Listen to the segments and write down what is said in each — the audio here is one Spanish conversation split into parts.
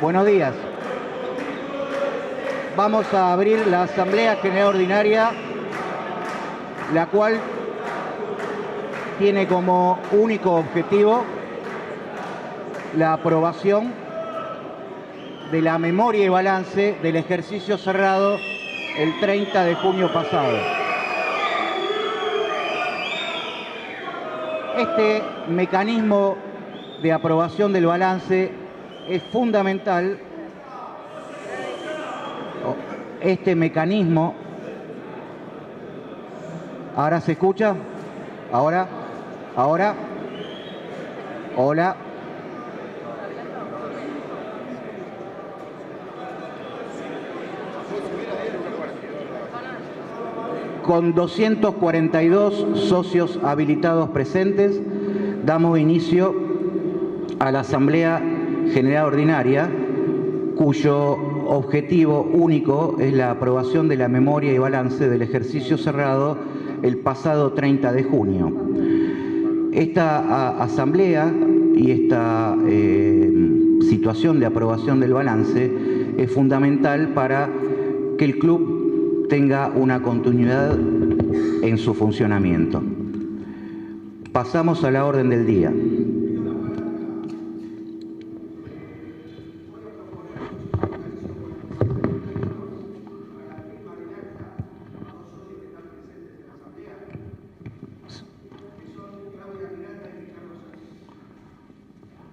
Buenos días. Vamos a abrir la Asamblea General Ordinaria, la cual tiene como único objetivo la aprobación de la memoria y balance del ejercicio cerrado el 30 de junio pasado. Este mecanismo de aprobación del balance es fundamental. Este mecanismo, ¿ahora se escucha? ¿Ahora? Hola. Con 242 socios habilitados presentes, damos inicio a la Asamblea General Ordinaria, cuyo objetivo único es la aprobación de la memoria y balance del ejercicio cerrado el pasado 30 de junio. Esta asamblea y esta situación de aprobación del balance es fundamental para que el club tenga una continuidad en su funcionamiento. Pasamos a la orden del día.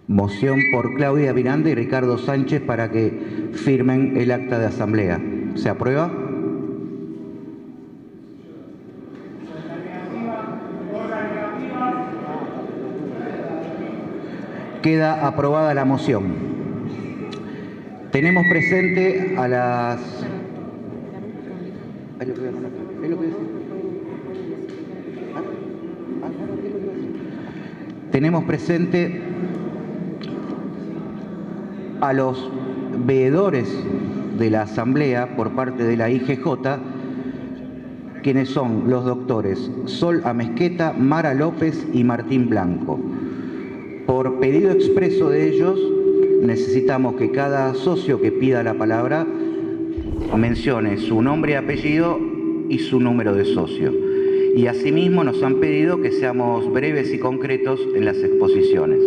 Moción por Claudia Miranda y Ricardo Sánchez para que firmen el acta de asamblea. ¿Se aprueba? Queda aprobada la moción. Tenemos presente a las... Tenemos presente a los veedores de la Asamblea por parte de la IGJ, quienes son los doctores Sol Amezqueta, Mara López y Martín Blanco. Por pedido expreso de ellos, necesitamos que cada socio que pida la palabra mencione su nombre y apellido y su número de socio. Y asimismo nos han pedido que seamos breves y concretos en las exposiciones.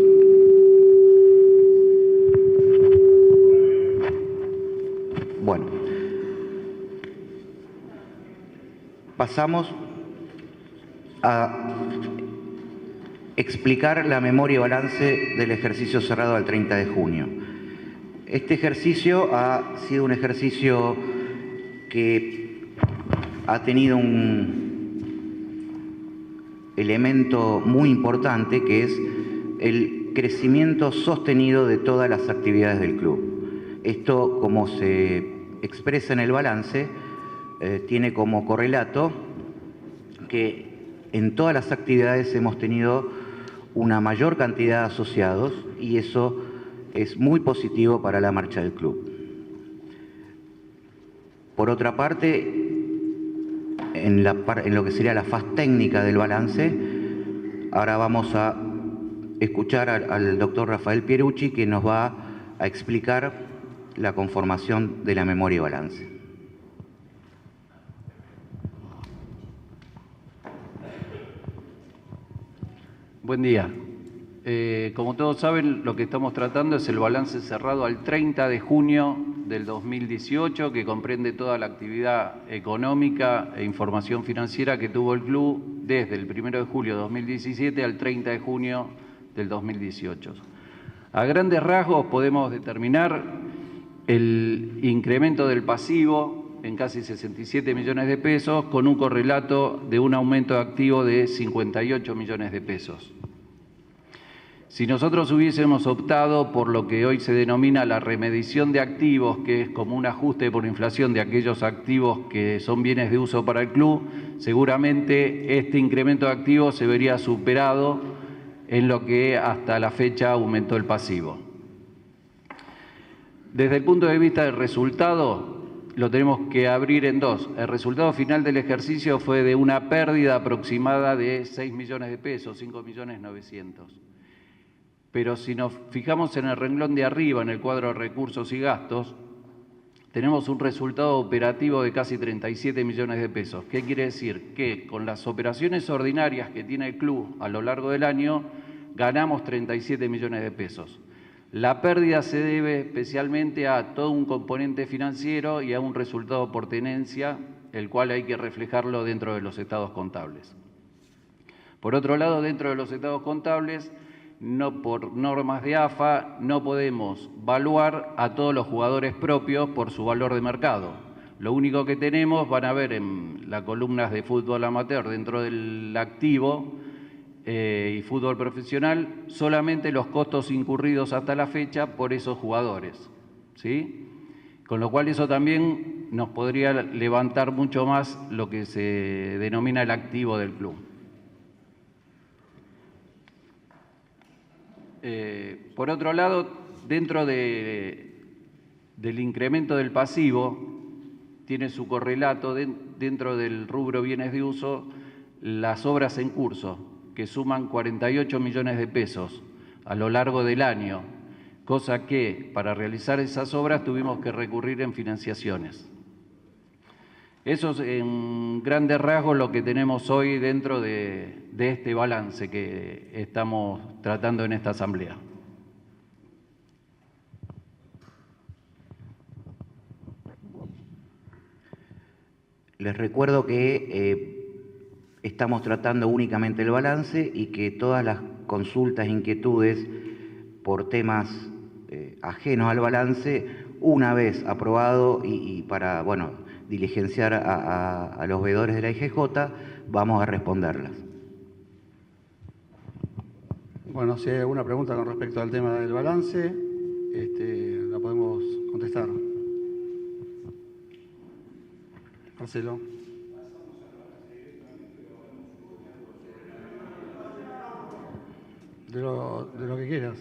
Bueno, pasamos a explicar la memoria y balance del ejercicio cerrado al 30 de junio. Este ejercicio ha sido un ejercicio que ha tenido un elemento muy importante, que es el crecimiento sostenido de todas las actividades del club. Esto, como se expresa en el balance, tiene como correlato que en todas las actividades hemos tenido una mayor cantidad de asociados y eso es muy positivo para la marcha del club. Por otra parte, en lo que sería la fase técnica del balance, ahora vamos a escuchar al doctor Rafael Pierucci, que nos va a explicar la conformación de la memoria y balance. Buen día. Como todos saben, lo que estamos tratando es el balance cerrado al 30 de junio del 2018, que comprende toda la actividad económica e información financiera que tuvo el club desde el 1 de julio de 2017 al 30 de junio del 2018. A grandes rasgos podemos determinar el incremento del pasivo en casi 67 millones de pesos, con un correlato de un aumento de activo de 58 millones de pesos. Si nosotros hubiésemos optado por lo que hoy se denomina la remedición de activos, que es como un ajuste por inflación de aquellos activos que son bienes de uso para el club, seguramente este incremento de activos se vería superado en lo que hasta la fecha aumentó el pasivo. Desde el punto de vista del resultado, lo tenemos que abrir en dos. El resultado final del ejercicio fue de una pérdida aproximada de 6 millones de pesos, 5.900.000. pero si nos fijamos en el renglón de arriba, en el cuadro de recursos y gastos, tenemos un resultado operativo de casi 37 millones de pesos. ¿Qué quiere decir? Que con las operaciones ordinarias que tiene el club a lo largo del año, ganamos 37 millones de pesos. La pérdida se debe especialmente a todo un componente financiero y a un resultado por tenencia, el cual hay que reflejarlo dentro de los estados contables. Por otro lado, dentro de los estados contables, no por normas de AFA, no podemos valuar a todos los jugadores propios por su valor de mercado. Lo único que tenemos, van a ver en las columnas de fútbol amateur dentro del activo y fútbol profesional, solamente los costos incurridos hasta la fecha por esos jugadores, ¿sí? Con lo cual eso también nos podría levantar mucho más lo que se denomina el activo del club. Por otro lado, dentro del incremento del pasivo, tiene su correlato dentro del rubro bienes de uso las obras en curso, que suman 48 millones de pesos a lo largo del año, cosa que para realizar esas obras tuvimos que recurrir en financiaciones. Eso es en grandes rasgos lo que tenemos hoy dentro de este balance que estamos tratando en esta asamblea. Les recuerdo que estamos tratando únicamente el balance y que todas las consultas, inquietudes por temas ajenos al balance, una vez aprobado y para, bueno, diligenciar a los veedores de la IGJ, vamos a responderlas. Bueno, si hay alguna pregunta con respecto al tema del balance, la podemos contestar. Marcelo. De lo que quieras.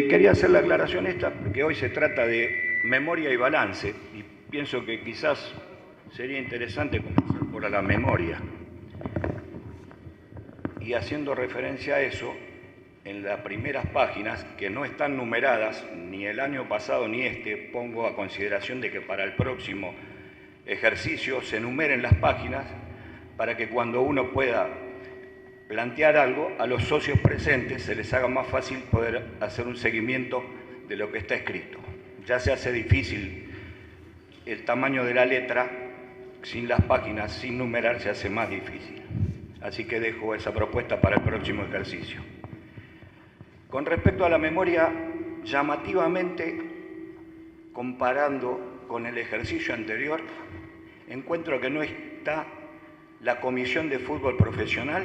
Quería hacer la aclaración esta, porque hoy se trata de memoria y balance, y pienso que quizás sería interesante comenzar por la memoria. Y haciendo referencia a eso, en las primeras páginas, que no están numeradas, ni el año pasado ni este, pongo a consideración de que para el próximo ejercicio se numeren las páginas para que cuando uno pueda plantear algo, a los socios presentes se les haga más fácil poder hacer un seguimiento de lo que está escrito. Ya se hace difícil el tamaño de la letra, sin las páginas, sin numerar, se hace más difícil. Así que dejo esa propuesta para el próximo ejercicio. Con respecto a la memoria, llamativamente, comparando con el ejercicio anterior, encuentro que no está la Comisión de Fútbol Profesional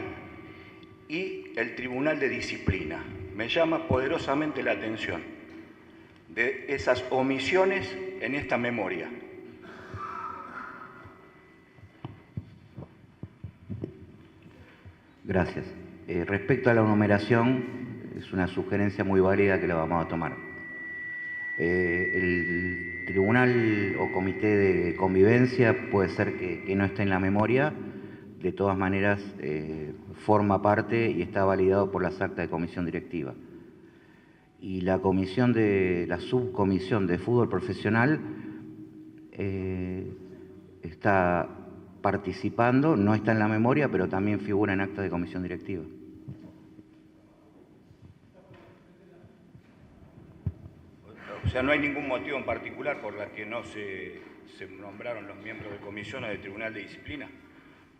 y el Tribunal de Disciplina. Me llama poderosamente la atención de esas omisiones en esta memoria. Gracias. Respecto a la numeración, es una sugerencia muy válida que la vamos a tomar. El tribunal o comité de convivencia puede ser que no esté en la memoria, de todas maneras forma parte y está validado por las actas de comisión directiva. Y la subcomisión de fútbol profesional está participando, no está en la memoria, pero también figura en actas de comisión directiva. O sea, no hay ningún motivo en particular por el que no se nombraron los miembros de comisiones del Tribunal de Disciplina.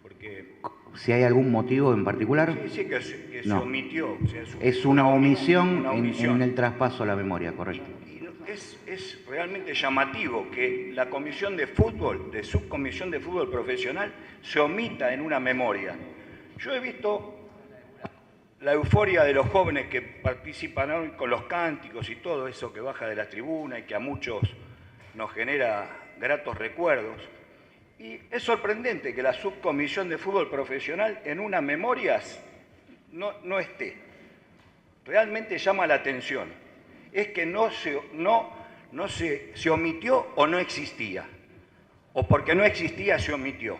Porque... ¿Si hay algún motivo en particular? Sí, que se omitió. O sea, es una omisión, en el traspaso a la memoria, correcto. Es realmente llamativo que la comisión de fútbol, de subcomisión de fútbol profesional, se omita en una memoria. Yo he visto la euforia de los jóvenes que participan hoy con los cánticos y todo eso que baja de la tribuna y que a muchos nos genera gratos recuerdos. Y es sorprendente que la subcomisión de fútbol profesional en unas memorias no esté. Realmente llama la atención. Es que se omitió o no existía. O porque no existía se omitió.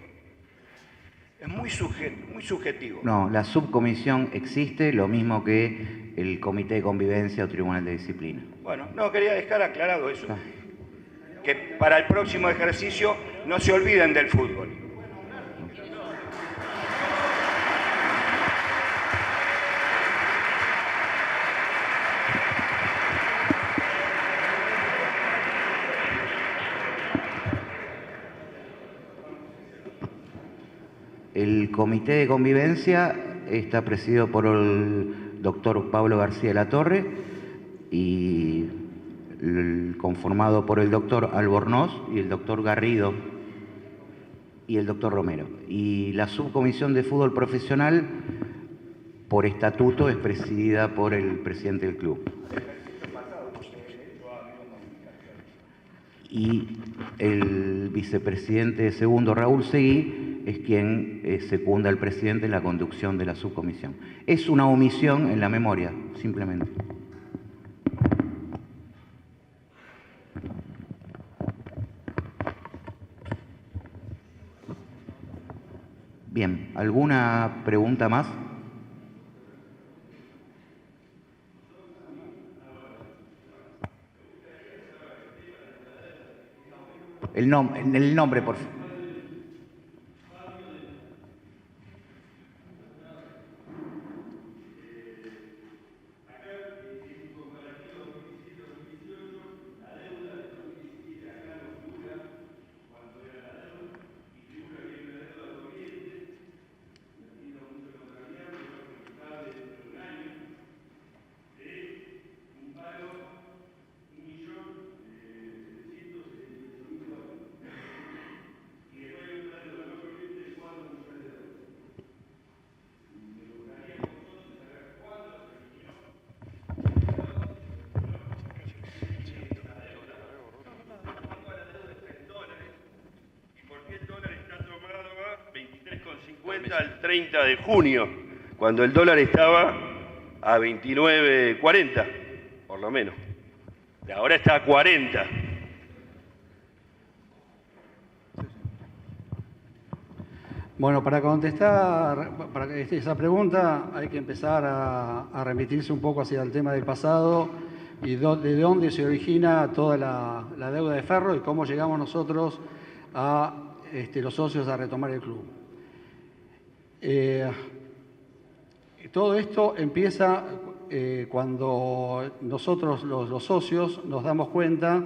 Es muy subjetivo. No, la subcomisión existe, lo mismo que el Comité de Convivencia o Tribunal de Disciplina. Bueno, no, quería dejar aclarado eso. Que para el próximo ejercicio no se olviden del fútbol. El Comité de Convivencia está presidido por el doctor Pablo García Latorre y conformado por el doctor Albornoz y el doctor Garrido y el doctor Romero. Y la subcomisión de fútbol profesional, por estatuto, es presidida por el presidente del club. Y el vicepresidente segundo, Raúl Seguí, es quien secunda al presidente en la conducción de la subcomisión. Es una omisión en la memoria, simplemente. Bien, ¿alguna pregunta más? El nombre, por favor. Al 30 de junio, cuando el dólar estaba a 29.40, por lo menos. Ahora está a 40. Bueno, para contestar esa pregunta hay que empezar a remitirse un poco hacia el tema del pasado y de dónde se origina toda la deuda de Ferro y cómo llegamos nosotros a los socios a retomar el club. Todo esto empieza cuando nosotros, los socios, nos damos cuenta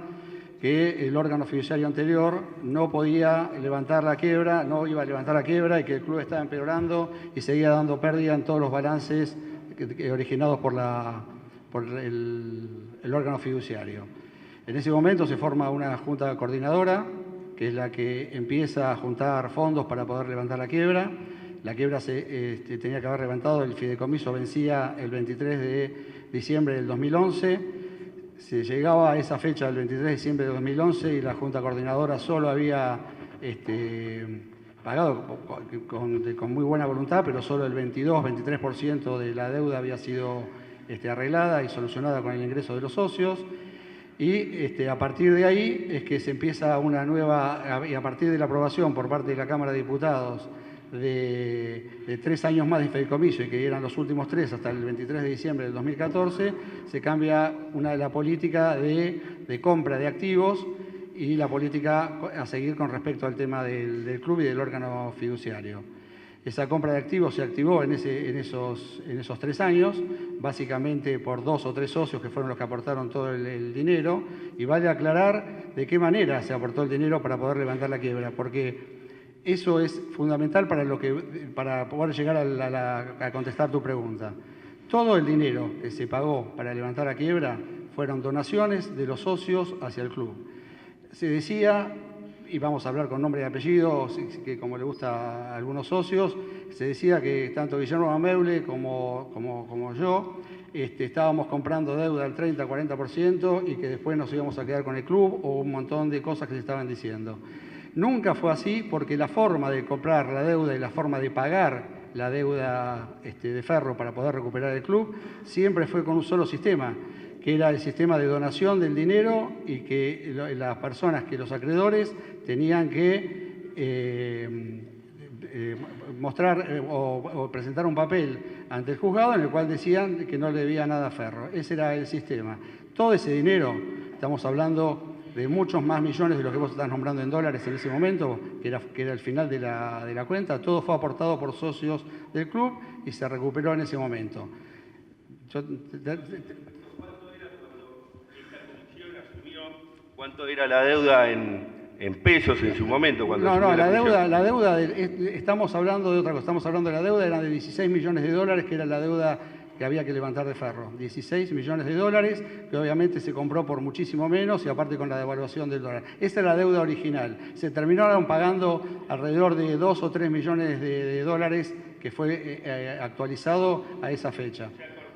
que el órgano fiduciario anterior no podía levantar la quiebra, no iba a levantar la quiebra y que el club estaba empeorando y seguía dando pérdida en todos los balances originados por el órgano fiduciario. En ese momento se forma una junta coordinadora, que es la que empieza a juntar fondos para poder levantar la quiebra. La quiebra se tenía que haber levantado, el fideicomiso vencía el 23 de diciembre del 2011. Se llegaba a esa fecha, el 23 de diciembre de 2011, y la Junta Coordinadora solo había pagado con muy buena voluntad, pero solo el 22-23% de la deuda había sido arreglada y solucionada con el ingreso de los socios. Y a partir de ahí es que se empieza una nueva, y a partir de la aprobación por parte de la Cámara de Diputados de 3 años más de fideicomiso, y que eran los últimos 3 hasta el 23 de diciembre del 2014, se cambia la política de compra de activos y la política a seguir con respecto al tema del club y del órgano fiduciario. Esa compra de activos se activó en esos 3 años, básicamente por 2 o 3 socios que fueron los que aportaron todo el dinero, y vale aclarar de qué manera se aportó el dinero para poder levantar la quiebra, porque eso es fundamental para poder llegar a contestar tu pregunta. Todo el dinero que se pagó para levantar la quiebra fueron donaciones de los socios hacia el club. Se decía, y vamos a hablar con nombre y apellido, que como le gusta a algunos socios, se decía que tanto Guillermo Ameule como yo estábamos comprando deuda al 30-40% y que después nos íbamos a quedar con el club, o un montón de cosas que se estaban diciendo. Nunca fue así porque la forma de comprar la deuda y la forma de pagar la deuda de Ferro para poder recuperar el club siempre fue con un solo sistema, que era el sistema de donación del dinero y que las personas, que los acreedores tenían que mostrar o presentar un papel ante el juzgado en el cual decían que no le debía nada a Ferro. Ese era el sistema. Todo ese dinero, estamos hablando de muchos más millones de lo que vos estás nombrando en dólares en ese momento, que era el final de la cuenta, todo fue aportado por socios del club y se recuperó en ese momento. ¿Cuánto era la deuda en pesos en su momento? No, la deuda, estamos hablando de otra cosa, estamos hablando de la deuda, era de 16 millones de dólares, que era la deuda que había que levantar de Ferro. 16 millones de dólares, que obviamente se compró por muchísimo menos y aparte con la devaluación del dólar. Esa es la deuda original. Se terminaron pagando alrededor de 2 o 3 millones de dólares, que fue actualizado a esa fecha.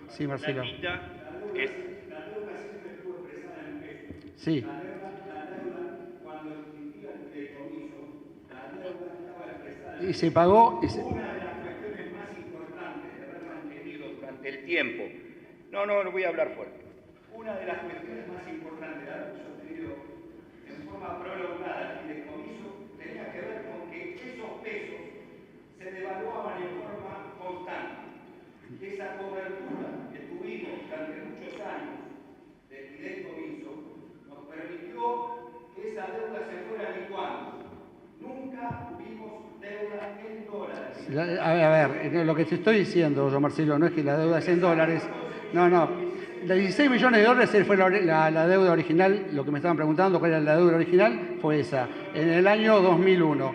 Sí, Marcelo. Sí. Y se pagó. El tiempo. No voy a hablar fuerte. Una de las cuestiones más importantes de haber sostenido en forma prolongada el fideicomiso tenía que ver con que esos pesos se devaluaban en forma constante. Esa cobertura que tuvimos durante muchos años del fideicomiso nos permitió que esa deuda se fuera licuando. Nunca tuvimos deuda en dólares. A ver, lo que te estoy diciendo yo, Marcelo, no es que la deuda es en dólares. No. De 16 millones de dólares fue la deuda original. Lo que me estaban preguntando, ¿cuál era la deuda original? Fue esa, en el año 2001.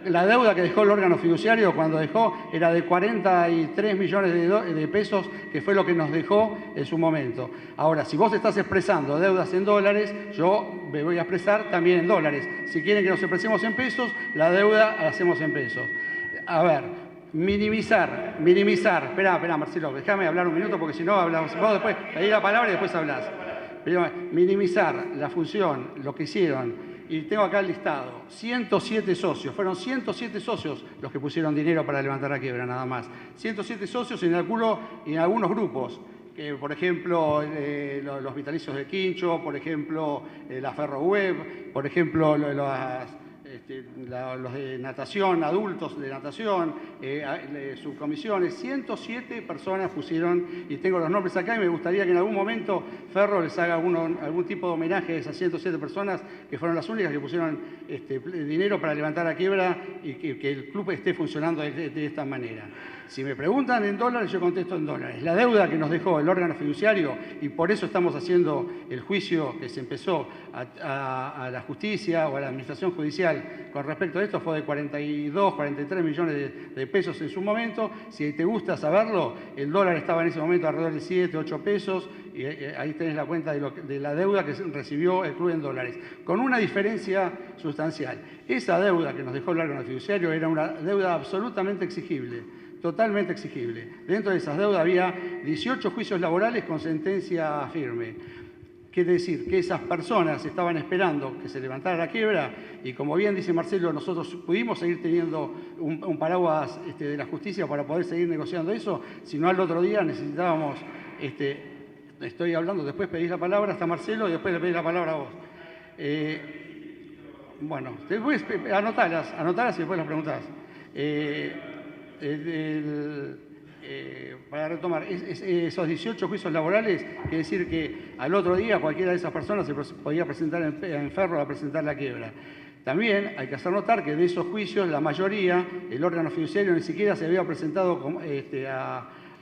La deuda que dejó el órgano fiduciario cuando dejó era de 43 millones de pesos, que fue lo que nos dejó en su momento. Ahora, si vos estás expresando deudas en dólares, yo me voy a expresar también en dólares. Si quieren que nos expresemos en pesos, la deuda la hacemos en pesos. A ver, minimizar. Esperá, Marcelo, déjame hablar un minuto porque si no hablamos. Vos después pedís la palabra y después hablás. Pero minimizar la función, lo que hicieron. Y tengo acá el listado, 107 socios, fueron 107 socios los que pusieron dinero para levantar la quiebra, nada más. 107 socios en algunos grupos, que, por ejemplo, los vitalicios de Quincho, por ejemplo, la Ferro Web, por ejemplo, los de natación, adultos de natación, subcomisiones, 107 personas pusieron, y tengo los nombres acá y me gustaría que en algún momento Ferro les haga algún tipo de homenaje a esas 107 personas que fueron las únicas que pusieron dinero para levantar la quiebra y que el club esté funcionando de esta manera. Si me preguntan en dólares, yo contesto en dólares. La deuda que nos dejó el órgano fiduciario, y por eso estamos haciendo el juicio que se empezó a la justicia o a la administración judicial con respecto a esto, fue de 42, 43 millones de pesos en su momento. Si te gusta saberlo, el dólar estaba en ese momento alrededor de 7, 8 pesos, y ahí tenés la cuenta de la deuda que recibió el club en dólares, con una diferencia sustancial. Esa deuda que nos dejó el órgano fiduciario era una deuda absolutamente exigible. Totalmente exigible. Dentro de esas deudas había 18 juicios laborales con sentencia firme. Quiere decir que esas personas estaban esperando que se levantara la quiebra y, como bien dice Marcelo, nosotros pudimos seguir teniendo un paraguas de la justicia para poder seguir negociando eso, si no al otro día necesitábamos, estoy hablando, después pedís la palabra, está Marcelo y después le pedís la palabra a vos. Bueno, después anotalas y después las preguntás. Para retomar, esos 18 juicios laborales, quiere decir que al otro día cualquiera de esas personas se podía presentar en Ferro a presentar la quiebra. También hay que hacer notar que de esos juicios, la mayoría, el órgano fiduciario ni siquiera se había presentado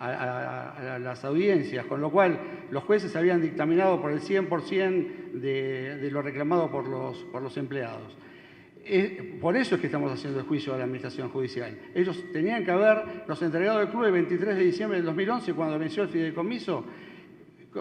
a las audiencias, con lo cual los jueces habían dictaminado por el 100% de lo reclamado por los empleados. Por eso es que estamos haciendo el juicio a la administración judicial. Ellos tenían que habernos entregado el club el 23 de diciembre del 2011, cuando venció el fideicomiso,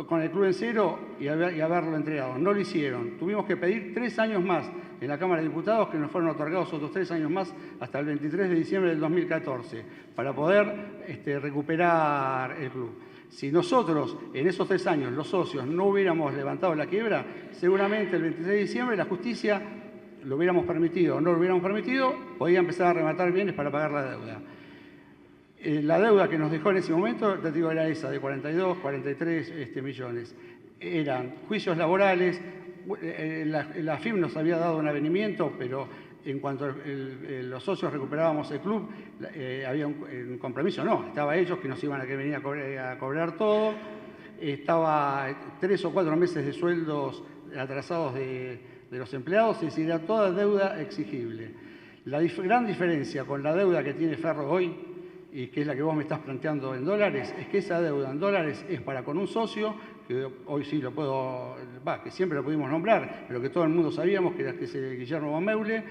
con el club en cero y haberlo entregado. No lo hicieron. Tuvimos que pedir 3 años más en la Cámara de Diputados, que nos fueron otorgados otros 3 años más hasta el 23 de diciembre del 2014, para poder recuperar el club. Si nosotros en esos 3 años, los socios, no hubiéramos levantado la quiebra, seguramente el 23 de diciembre la justicia lo hubiéramos permitido o no lo hubiéramos permitido, podía empezar a rematar bienes para pagar la deuda. La deuda que nos dejó en ese momento, te digo, era esa, de 42, 43 millones. Eran juicios laborales, la AFIP nos había dado un avenimiento, pero en cuanto los socios recuperábamos el club, había un compromiso, no, estaba ellos que nos iban a venir a cobrar todo, estaba 3 o 4 meses de sueldos atrasados de los empleados, es decir, era toda deuda exigible. La gran diferencia con la deuda que tiene Ferro hoy, y que es la que vos me estás planteando en dólares, es que esa deuda en dólares es para con un socio, que hoy sí lo puedo, que siempre lo pudimos nombrar, pero que todo el mundo sabíamos que es el Guillermo Bameule,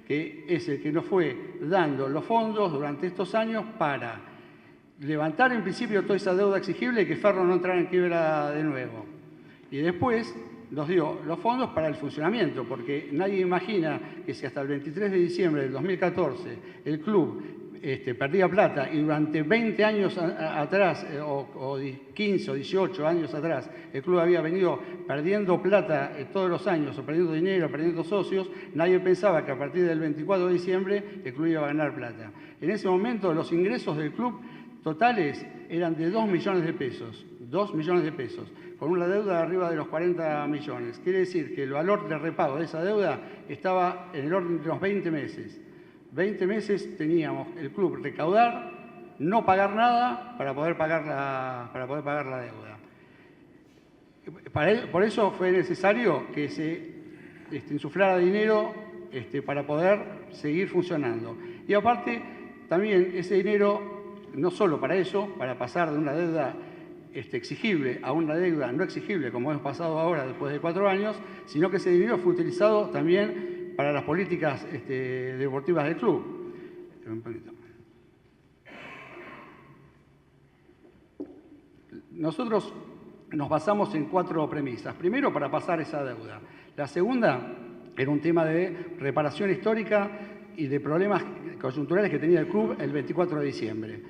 que es el que nos fue dando los fondos durante estos años para levantar en principio toda esa deuda exigible y que Ferro no entrara en quiebra de nuevo. Y después nos dio los fondos para el funcionamiento, porque nadie imagina que si hasta el 23 de diciembre del 2014 el club perdía plata y durante 20 años atrás, o 15 o 18 años atrás, el club había venido perdiendo plata todos los años, o perdiendo dinero, perdiendo socios, nadie pensaba que a partir del 24 de diciembre el club iba a ganar plata. En ese momento los ingresos del club totales eran de 2 millones de pesos, 2 millones de pesos, con una deuda de arriba de los 40 millones. Quiere decir que el valor de repago de esa deuda estaba en el orden de los 20 meses. 20 meses teníamos el club recaudar, no pagar nada para poder pagar la deuda. Por eso fue necesario que se insuflara dinero para poder seguir funcionando. Y aparte, también ese dinero, no solo para eso, para pasar de una deuda exigible a una deuda no exigible, como hemos pasado ahora después de 4 años, sino que ese dinero fue utilizado también para las políticas deportivas del club. Nosotros nos basamos en 4 premisas. Primero, para pasar esa deuda. La segunda era un tema de reparación histórica y de problemas coyunturales que tenía el club el 24 de diciembre.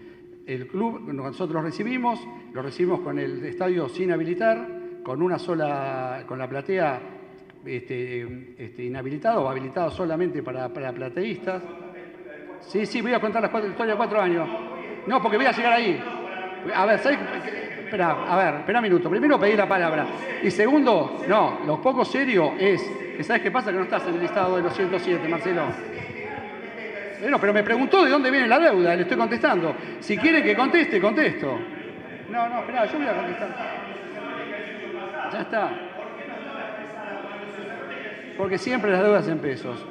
El club nosotros lo recibimos con el estadio sin habilitar, con la platea inhabilitado o habilitado solamente para plateístas. Sí, voy a contar la historia de 4 años. No, porque voy a llegar ahí. A ver, espera un minuto. Primero pedí la palabra. Y segundo, no, lo poco serio es que ¿sabes qué pasa? Que no estás en el listado de los 107, Marcelo. Bueno, pero me preguntó de dónde viene la deuda, le estoy contestando. Si quiere que conteste, contesto. No, espera, yo voy a contestar. Ya está. Porque siempre las deudas en pesos.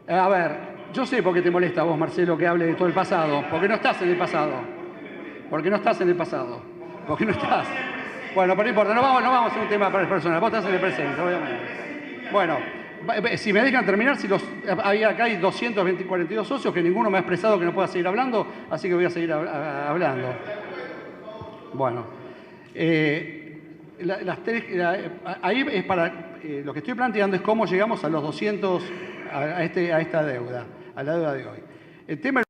A ver, yo sé por qué te molesta a vos, Marcelo, que hable de todo el pasado. Porque no estás en el pasado. Porque no estás. Bueno, pero no importa, no vamos a hacer un tema para las personas. Vos estás en el presente, obviamente. Bueno, si me dejan terminar, acá hay 242 socios que ninguno me ha expresado que no pueda seguir hablando, así que voy a seguir hablando. Bueno, ahí es para... lo que estoy planteando es cómo llegamos a los 200, a esta deuda, a la deuda de hoy. El tema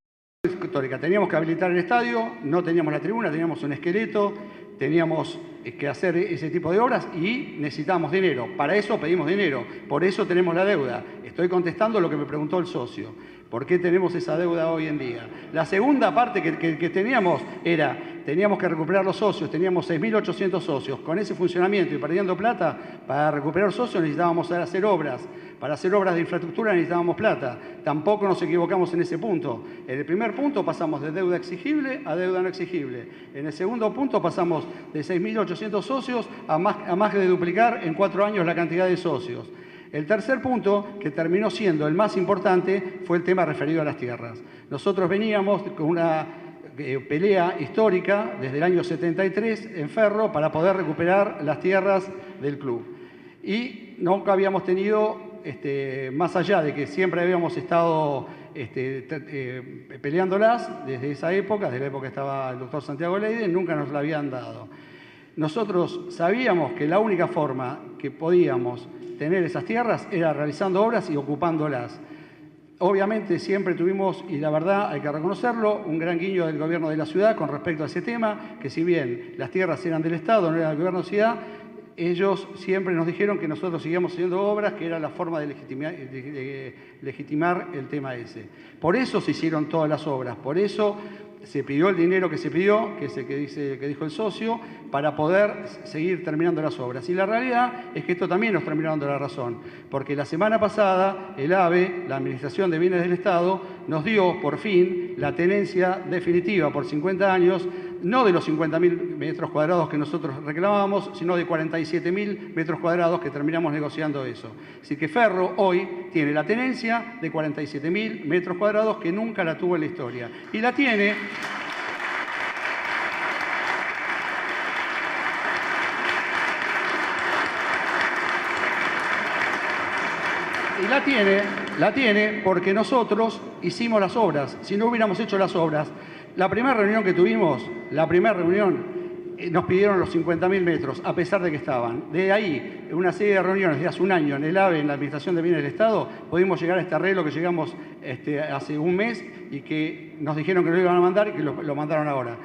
es histórica. Teníamos que habilitar el estadio, no teníamos la tribuna, teníamos un esqueleto, teníamos que hacer ese tipo de obras y necesitábamos dinero. Para eso pedimos dinero, por eso tenemos la deuda. Estoy contestando lo que me preguntó el socio. ¿Por qué tenemos esa deuda hoy en día? La segunda parte que teníamos teníamos que recuperar los socios, teníamos 6.800 socios. Con ese funcionamiento y perdiendo plata, para recuperar socios necesitábamos hacer obras. Para hacer obras de infraestructura necesitábamos plata. Tampoco nos equivocamos en ese punto. En el primer punto pasamos de deuda exigible a deuda no exigible. En el segundo punto pasamos de 6.800 socios a más de duplicar en 4 años la cantidad de socios. El tercer punto, que terminó siendo el más importante, fue el tema referido a las tierras. Nosotros veníamos con una pelea histórica desde el año 73 en Ferro para poder recuperar las tierras del club. Y nunca habíamos tenido, más allá de que siempre habíamos estado peleándolas desde esa época, desde la época que estaba el doctor Santiago Leiden, nunca nos la habían dado. Nosotros sabíamos que la única forma que podíamos tener esas tierras era realizando obras y ocupándolas. Obviamente siempre tuvimos, y la verdad hay que reconocerlo, un gran guiño del gobierno de la ciudad con respecto a ese tema, que si bien las tierras eran del Estado, no eran del gobierno de la ciudad, ellos siempre nos dijeron que nosotros seguíamos haciendo obras, que era la forma de legitimar el tema ese. Por eso se hicieron todas las obras, por eso se pidió el dinero que se pidió, que es el que dijo el socio, para poder seguir terminando las obras. Y la realidad es que esto también nos terminó dando la razón, porque la semana pasada el ABE, la Administración de Bienes del Estado, nos dio por fin la tenencia definitiva por 50 años, no de los 50.000 metros cuadrados que nosotros reclamábamos, sino de 47.000 metros cuadrados que terminamos negociando eso. Así que Ferro hoy tiene la tenencia de 47.000 metros cuadrados que nunca la tuvo en la historia. Y la tiene... Y la tiene porque nosotros hicimos las obras. Si no hubiéramos hecho las obras, la primera reunión que tuvimos, nos pidieron los 50.000 metros, a pesar de que estaban. De ahí, en una serie de reuniones de hace un año en el ABE, en la Administración de Bienes del Estado, pudimos llegar a este arreglo que llegamos hace un mes y que nos dijeron que lo iban a mandar y que lo mandaron ahora.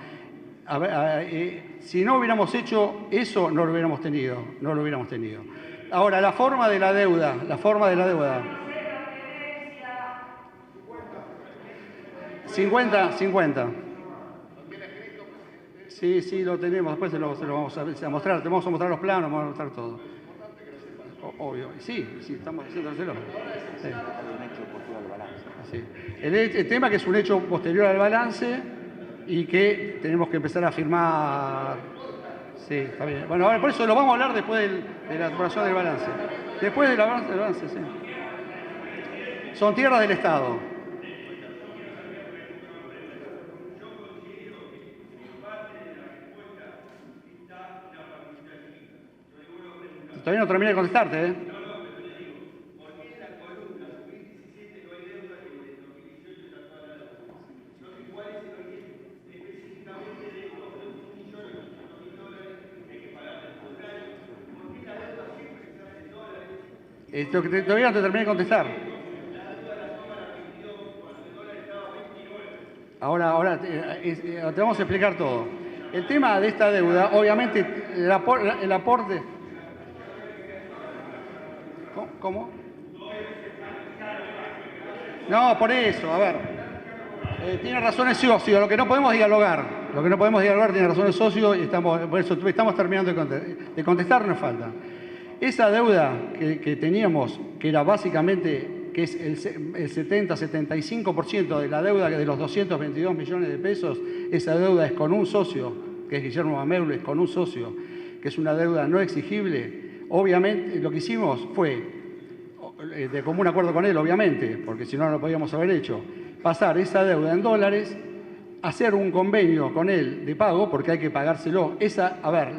Si no hubiéramos hecho eso, no lo hubiéramos tenido. Ahora, la forma de la deuda. 50. Sí, lo tenemos. Después se lo vamos a mostrar. Te vamos a mostrar los planos, vamos a mostrar todo. Obvio. Sí, estamos haciéndoselo. Sí. El tema que es un hecho posterior al balance y que tenemos que empezar a firmar. Sí, está bien. Bueno, ahora por eso lo vamos a hablar después de la aprobación del balance. Después del balance, sí. Son tierras del Estado. Todavía no terminé de contestarte, ¿eh? Todavía no te terminé de contestar. Ahora te vamos a explicar todo. El tema de esta deuda, obviamente, el aporte... ¿Cómo? No, por eso, a ver. Tiene razón el socio, lo que no podemos dialogar tiene razón el socio y por eso estamos terminando de contestar, nos falta. Esa deuda que teníamos, que era básicamente, que es el 70-75% de la deuda de los 222 millones de pesos, esa deuda es con un socio, que es Guillermo Bameule, es con un socio, que es una deuda no exigible. Obviamente, lo que hicimos fue, de común acuerdo con él, obviamente, porque si no, no lo podíamos haber hecho, pasar esa deuda en dólares, hacer un convenio con él de pago, porque hay que pagárselo.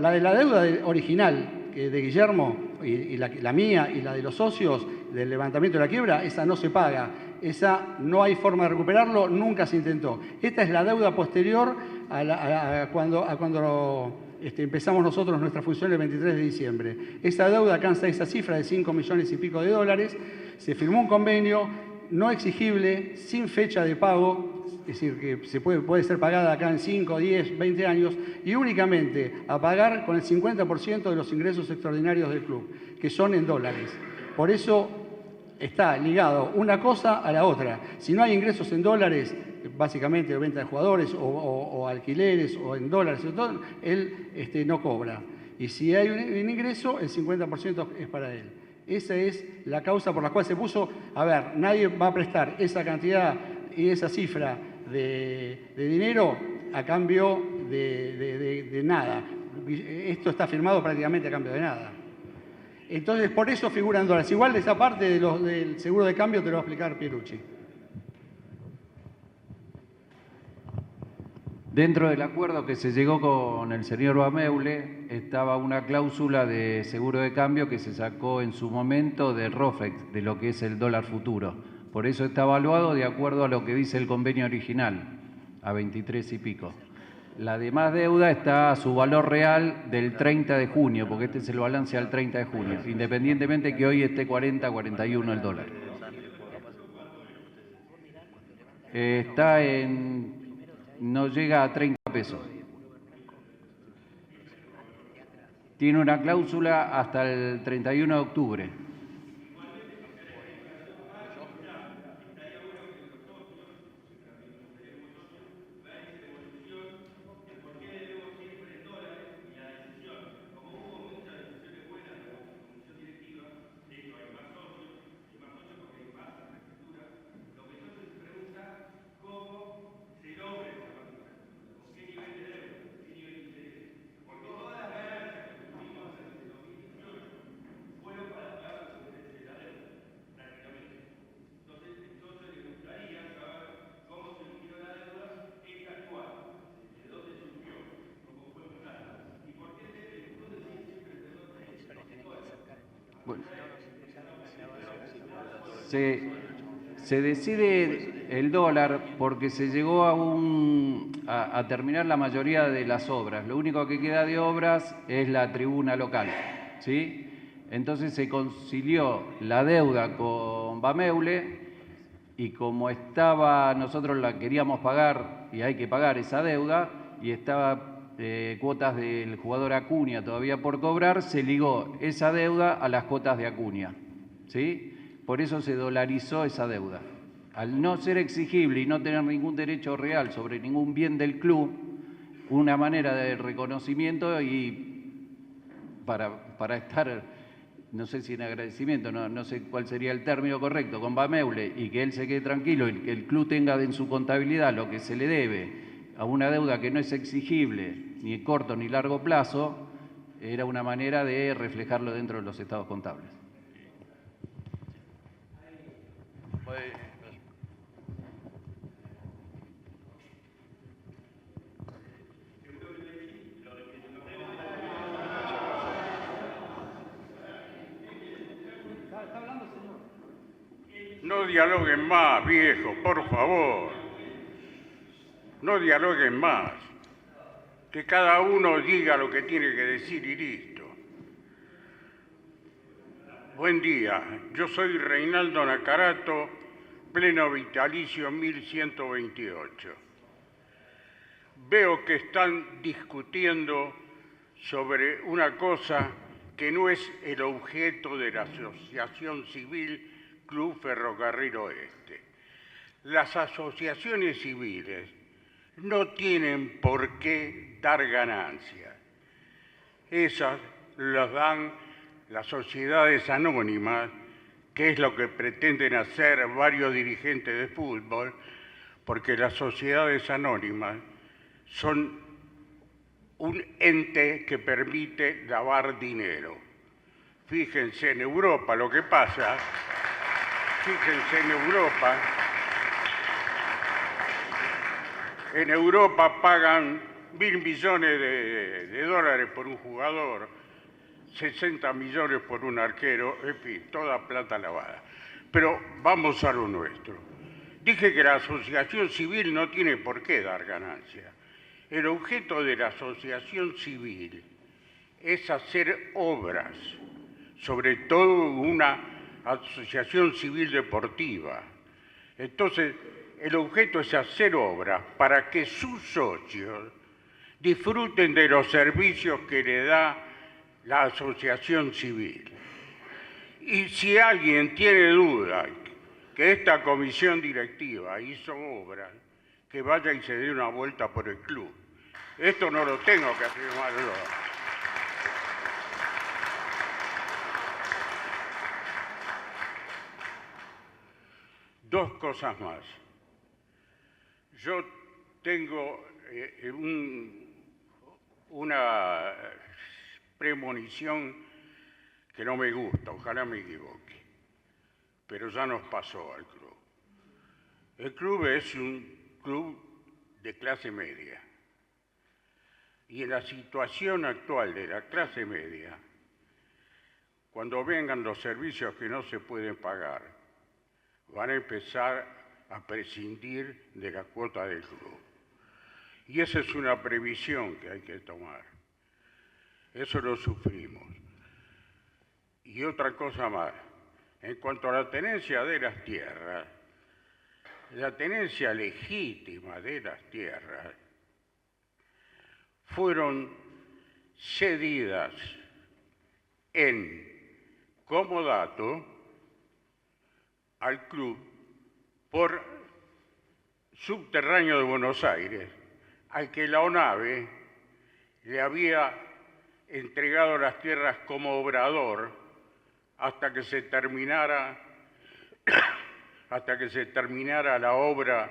La de la deuda original de Guillermo, y la mía y la de los socios del levantamiento de la quiebra, esa no se paga, esa no hay forma de recuperarlo, nunca se intentó. Esta es la deuda posterior a cuando empezamos nosotros nuestra función el 23 de diciembre. Esa deuda alcanza esa cifra de 5 millones y pico de dólares, se firmó un convenio no exigible, sin fecha de pago, es decir, que puede ser pagada acá en 5, 10, 20 años, y únicamente a pagar con el 50% de los ingresos extraordinarios del club, que son en dólares. Por eso está ligado una cosa a la otra. Si no hay ingresos en dólares, básicamente de venta de jugadores o alquileres o en dólares, él no cobra. Y si hay un ingreso, el 50% es para él. Esa es la causa por la cual se puso, nadie va a prestar esa cantidad y esa cifra de dinero a cambio de nada. Esto está firmado prácticamente a cambio de nada. Entonces, por eso figura en dólares. Igual esa parte del seguro de cambio te lo va a explicar Pierucci. Dentro del acuerdo que se llegó con el señor Bameule estaba una cláusula de seguro de cambio que se sacó en su momento de ROFEX, de lo que es el dólar futuro. Por eso está evaluado de acuerdo a lo que dice el convenio original, a 23 y pico. La demás deuda está a su valor real del 30 de junio, porque este es el balance al 30 de junio, independientemente que hoy esté 40, 41 el dólar. no llega a 30 pesos. Tiene una cláusula hasta el 31 de octubre. Se decide el dólar porque se llegó a terminar la mayoría de las obras. Lo único que queda de obras es la tribuna local, ¿sí? Entonces se concilió la deuda con Bameule y como nosotros la queríamos pagar y hay que pagar esa deuda y estaba cuotas del jugador Acuña todavía por cobrar, se ligó esa deuda a las cuotas de Acuña, ¿sí? Por eso se dolarizó esa deuda. Al no ser exigible y no tener ningún derecho real sobre ningún bien del club, una manera de reconocimiento y para estar, no sé si en agradecimiento, no sé cuál sería el término correcto, con Bameule y que él se quede tranquilo y que el club tenga en su contabilidad lo que se le debe a una deuda que no es exigible ni a corto ni largo plazo, era una manera de reflejarlo dentro de los estados contables. No dialoguen más, viejo, por favor. No dialoguen más. Que cada uno diga lo que tiene que decir y listo. Buen día, yo soy Reinaldo Nacarato, pleno vitalicio 1128. Veo que están discutiendo sobre una cosa que no es el objeto de la Asociación Civil Club Ferrocarril Oeste. Las asociaciones civiles no tienen por qué dar ganancias. Esas las dan las sociedades anónimas, que es lo que pretenden hacer varios dirigentes de fútbol, porque las sociedades anónimas son un ente que permite lavar dinero. Fíjense en Europa lo que pasa, fíjense en Europa pagan 1.000 millones de dólares por un jugador, 60 millones por un arquero, en fin, toda plata lavada. Pero vamos a lo nuestro. Dije que la asociación civil no tiene por qué dar ganancias. El objeto de la asociación civil es hacer obras, sobre todo una asociación civil deportiva. Entonces, el objeto es hacer obras para que sus socios disfruten de los servicios que le da la asociación civil. Y si alguien tiene duda que esta comisión directiva hizo obras, que vaya y se dé una vuelta por el club. Esto no lo tengo que afirmar yo. Dos cosas más. Yo tengo una premonición que no me gusta, ojalá me equivoque, pero ya nos pasó al club. El club es un club de clase media y en la situación actual de la clase media, cuando vengan los servicios que no se pueden pagar, van a empezar a prescindir de la cuota del club. Y esa es una previsión que hay que tomar. Eso lo sufrimos. Y otra cosa más, en cuanto a la tenencia de las tierras, la tenencia legítima de las tierras fueron cedidas en comodato al club por Subterráneo de Buenos Aires, al que la ONAVE le había entregado las tierras como obrador hasta que se terminara la obra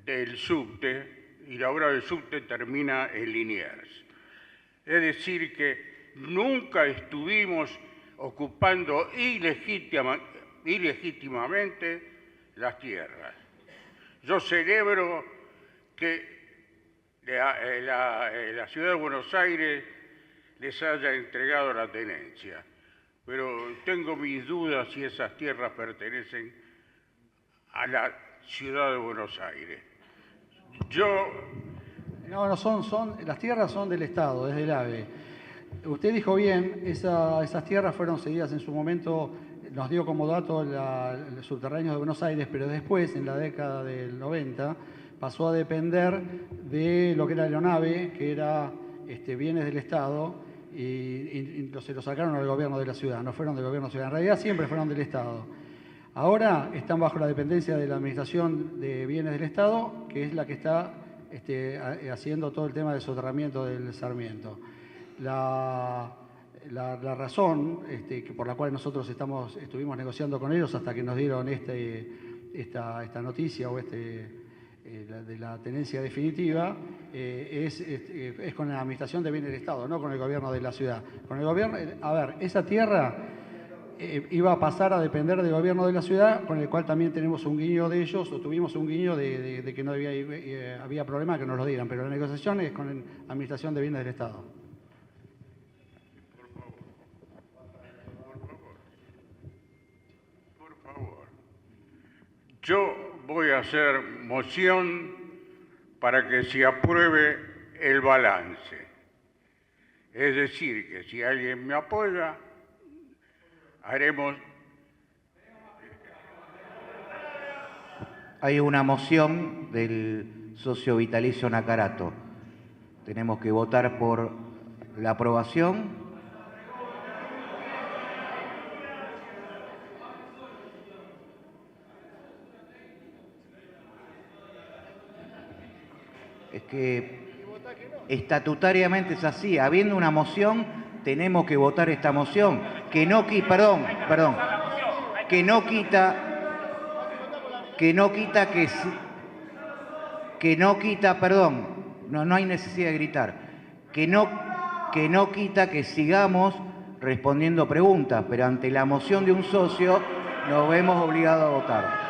del subte, y la obra del subte termina en Liniers. Es decir, que nunca estuvimos ocupando ilegítimamente las tierras. Yo celebro que la ciudad de Buenos Aires les haya entregado la tenencia, pero tengo mis dudas si esas tierras pertenecen a la ciudad de Buenos Aires. No, las tierras son del Estado, es del AVE. Usted dijo bien, esas tierras fueron cedidas en su momento, nos dio como dato el Subterráneo de Buenos Aires, pero después, en la década del 90, pasó a depender de lo que era la ONAVE, que era bienes del Estado, y se lo sacaron al gobierno de la ciudad, no fueron del gobierno de la ciudad. En realidad siempre fueron del Estado. Ahora están bajo la dependencia de la Administración de Bienes del Estado, que es la que está haciendo todo el tema del soterramiento del Sarmiento. La razón por la cual nosotros estuvimos negociando con ellos hasta que nos dieron esta noticia o de la tenencia definitiva es con la Administración de Bienes del Estado, no con el gobierno de la ciudad. Con el gobierno, esa tierra iba a pasar a depender del gobierno de la ciudad, con el cual también tenemos un guiño de ellos, o tuvimos un guiño de que no había problema que nos lo dieran, pero la negociación es con la Administración de Bienes del Estado. Por favor. Yo voy a hacer moción para que se apruebe el balance. Es decir, que si alguien me apoya, haremos... Hay una moción del socio vitalicio Nacarato. Tenemos que votar por la aprobación. Es que estatutariamente es así. Habiendo una moción, tenemos que votar esta moción. Que no quita, no hay necesidad de gritar. Que no quita que sigamos respondiendo preguntas, pero ante la moción de un socio nos vemos obligados a votar.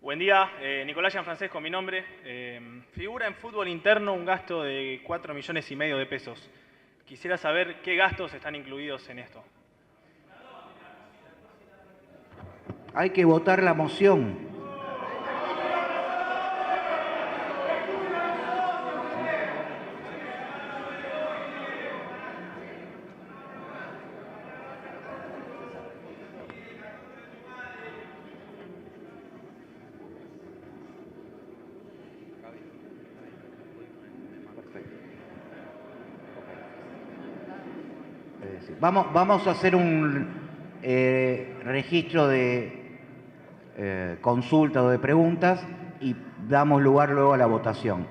Buen día, Nicolás Gianfrancesco, mi nombre. Figura en fútbol interno un gasto de 4,5 millones de pesos. Quisiera saber qué gastos están incluidos en esto. Hay que votar la moción. Vamos a hacer un registro de consulta o de preguntas y damos lugar luego a la votación.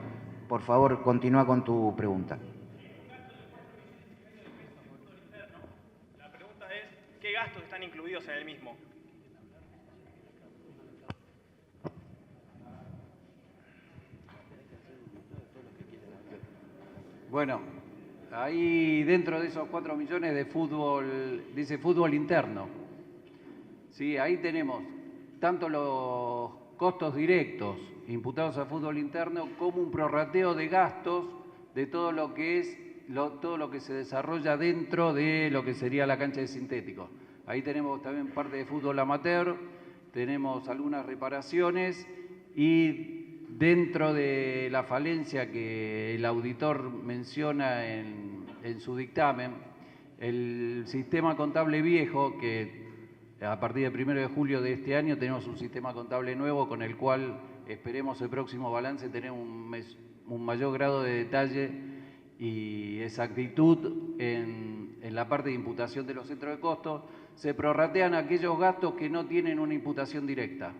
Por favor, continúa con tu pregunta. La pregunta es, ¿qué gastos están incluidos en el mismo? Bueno, ahí dentro de esos 4 millones de fútbol, dice fútbol interno. Sí, ahí tenemos tanto los costos directos imputados a fútbol interno como un prorrateo de gastos de todo lo que es todo lo que se desarrolla dentro de lo que sería la cancha de sintéticos. Ahí tenemos también parte de fútbol amateur, tenemos algunas reparaciones y dentro de la falencia que el auditor menciona en su dictamen, el sistema contable viejo, que a partir del 1 de julio de este año tenemos un sistema contable nuevo con el cual esperemos el próximo balance tener un mayor grado de detalle y exactitud en la parte de imputación de los centros de costos. Se prorratean aquellos gastos que no tienen una imputación directa.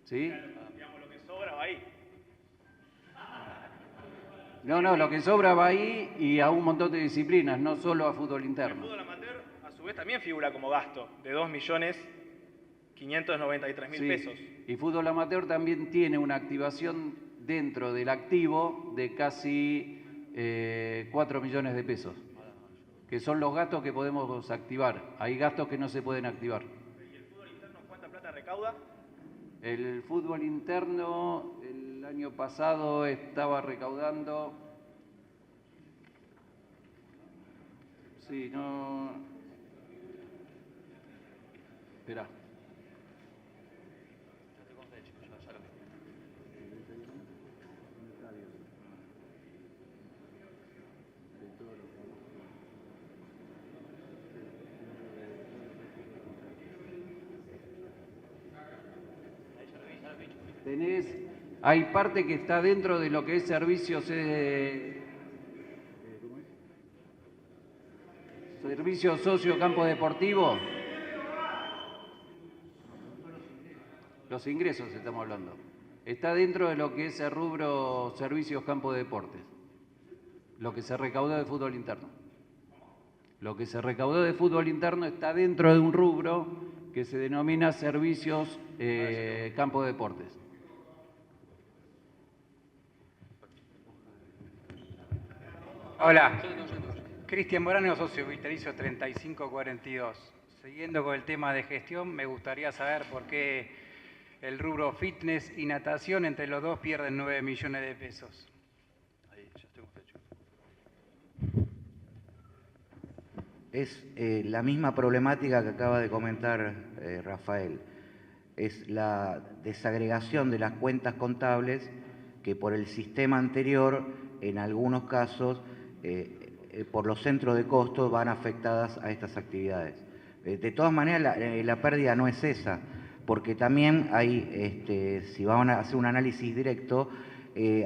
¿Sí? Digamos, lo que sobra va ahí. No, lo que sobra va ahí y a un montón de disciplinas, no solo a fútbol El interno. fútbol amateur, a su vez, también figura como gasto de 2.593.000 Sí, pesos. y fútbol amateur también tiene una activación dentro del activo de casi 4 millones de pesos, que son los gastos que podemos activar. Hay gastos que no se pueden activar. ¿Y el fútbol interno cuánta plata recauda? El fútbol interno el año pasado estaba recaudando... Sí, no... Espera. Hay parte que está dentro de lo que es servicios, servicios socio campo deportivo. Los ingresos estamos hablando. Está dentro de lo que es el rubro servicios campo de deportes. Lo que se recaudó de fútbol interno. Lo que se recaudó de fútbol interno está dentro de un rubro que se denomina servicios campo de deportes. Hola, Cristian Morano, socio vitalicio 3542. Siguiendo con el tema de gestión, me gustaría saber por qué el rubro fitness y natación entre los dos pierden 9 millones de pesos. Ahí, ya tengo fecha. Es la misma problemática que acaba de comentar Rafael. Es la desagregación de las cuentas contables que por el sistema anterior, en algunos casos, por los centros de costos van afectadas a estas actividades. De todas maneras, la pérdida no es esa, porque también hay, si van a hacer un análisis directo,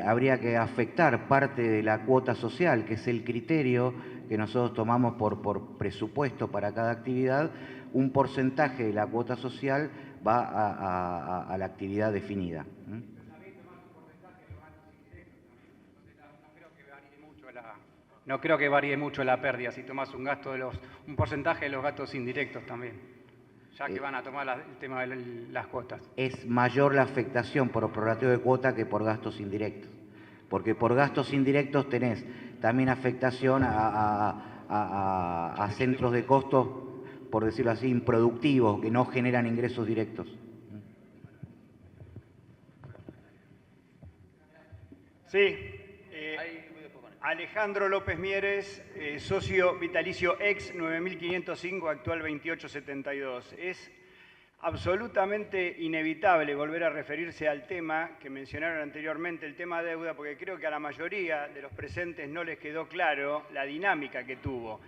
habría que afectar parte de la cuota social, que es el criterio que nosotros tomamos por presupuesto para cada actividad. Un porcentaje de la cuota social va a la actividad definida. No creo que varíe mucho la pérdida si tomas un porcentaje de los gastos indirectos también, ya que van a tomar el tema de las cuotas. Es mayor la afectación por prorrateo de cuota que por gastos indirectos, porque por gastos indirectos tenés también afectación a centros de costos, por decirlo así, improductivos, que no generan ingresos directos. Sí. Alejandro López Mieres, socio vitalicio ex 9505, actual 2872. Es absolutamente inevitable volver a referirse al tema que mencionaron anteriormente, el tema deuda, porque creo que a la mayoría de los presentes no les quedó claro la dinámica que tuvo.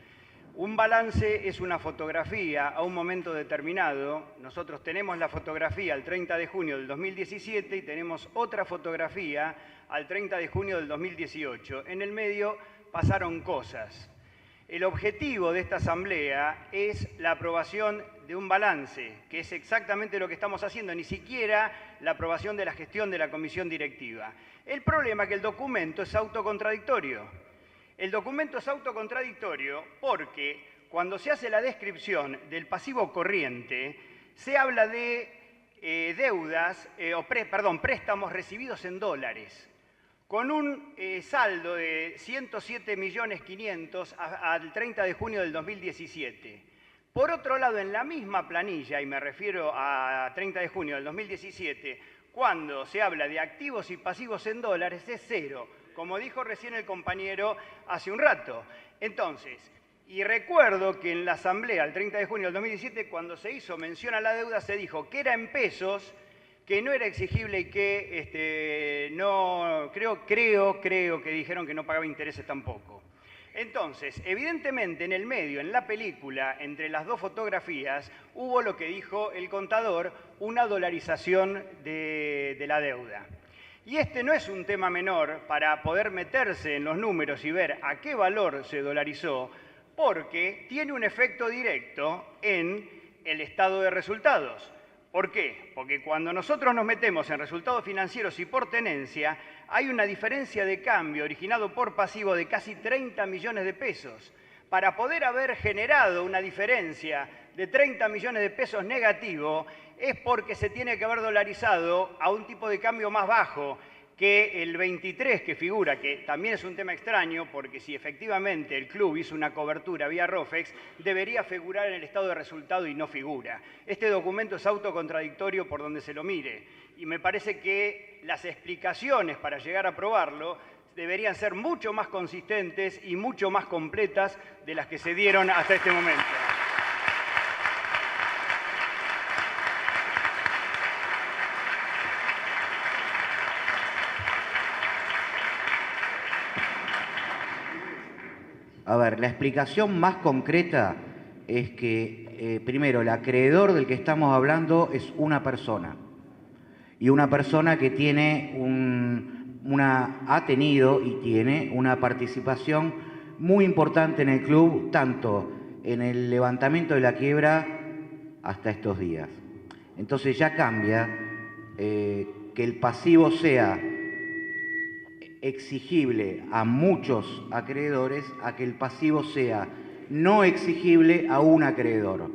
Un balance es una fotografía a un momento determinado. Nosotros tenemos la fotografía al 30 de junio del 2017 y tenemos otra fotografía al 30 de junio del 2018. En el medio pasaron cosas. El objetivo de esta asamblea es la aprobación de un balance, que es exactamente lo que estamos haciendo, ni siquiera la aprobación de la gestión de la comisión directiva. El problema es que el documento es autocontradictorio. El documento es autocontradictorio porque cuando se hace la descripción del pasivo corriente, se habla de préstamos recibidos en dólares. con un saldo de 107.500.000 al 30 de junio del 2017. Por otro lado, en la misma planilla, y me refiero a 30 de junio del 2017, cuando se habla de activos y pasivos en dólares, es cero, como dijo recién el compañero hace un rato. Entonces, y recuerdo que en la asamblea, el 30 de junio del 2017, cuando se hizo mención a la deuda, se dijo que era en pesos, que no era exigible y que no, creo que dijeron que no pagaba intereses tampoco. Entonces, evidentemente en el medio, en la película, entre las dos fotografías, hubo lo que dijo el contador, una dolarización de la deuda. Y este no es un tema menor para poder meterse en los números y ver a qué valor se dolarizó, porque tiene un efecto directo en el estado de resultados. ¿Por qué? Porque cuando nosotros nos metemos en resultados financieros y por tenencia, hay una diferencia de cambio originado por pasivo de casi 30 millones de pesos. Para poder haber generado una diferencia de 30 millones de pesos negativo, es porque se tiene que haber dolarizado a un tipo de cambio más bajo que el 23 que figura, que también es un tema extraño, porque si efectivamente el club hizo una cobertura vía ROFEX, debería figurar en el estado de resultado y no figura. Este documento es autocontradictorio por donde se lo mire, y me parece que las explicaciones para llegar a aprobarlo deberían ser mucho más consistentes y mucho más completas de las que se dieron hasta este momento. A ver, la explicación más concreta es que, primero, el acreedor del que estamos hablando es una persona. Y una persona que tiene ha tenido y tiene una participación muy importante en el club, tanto en el levantamiento de la quiebra hasta estos días. Entonces ya cambia que el pasivo sea exigible a muchos acreedores a que el pasivo sea no exigible a un acreedor.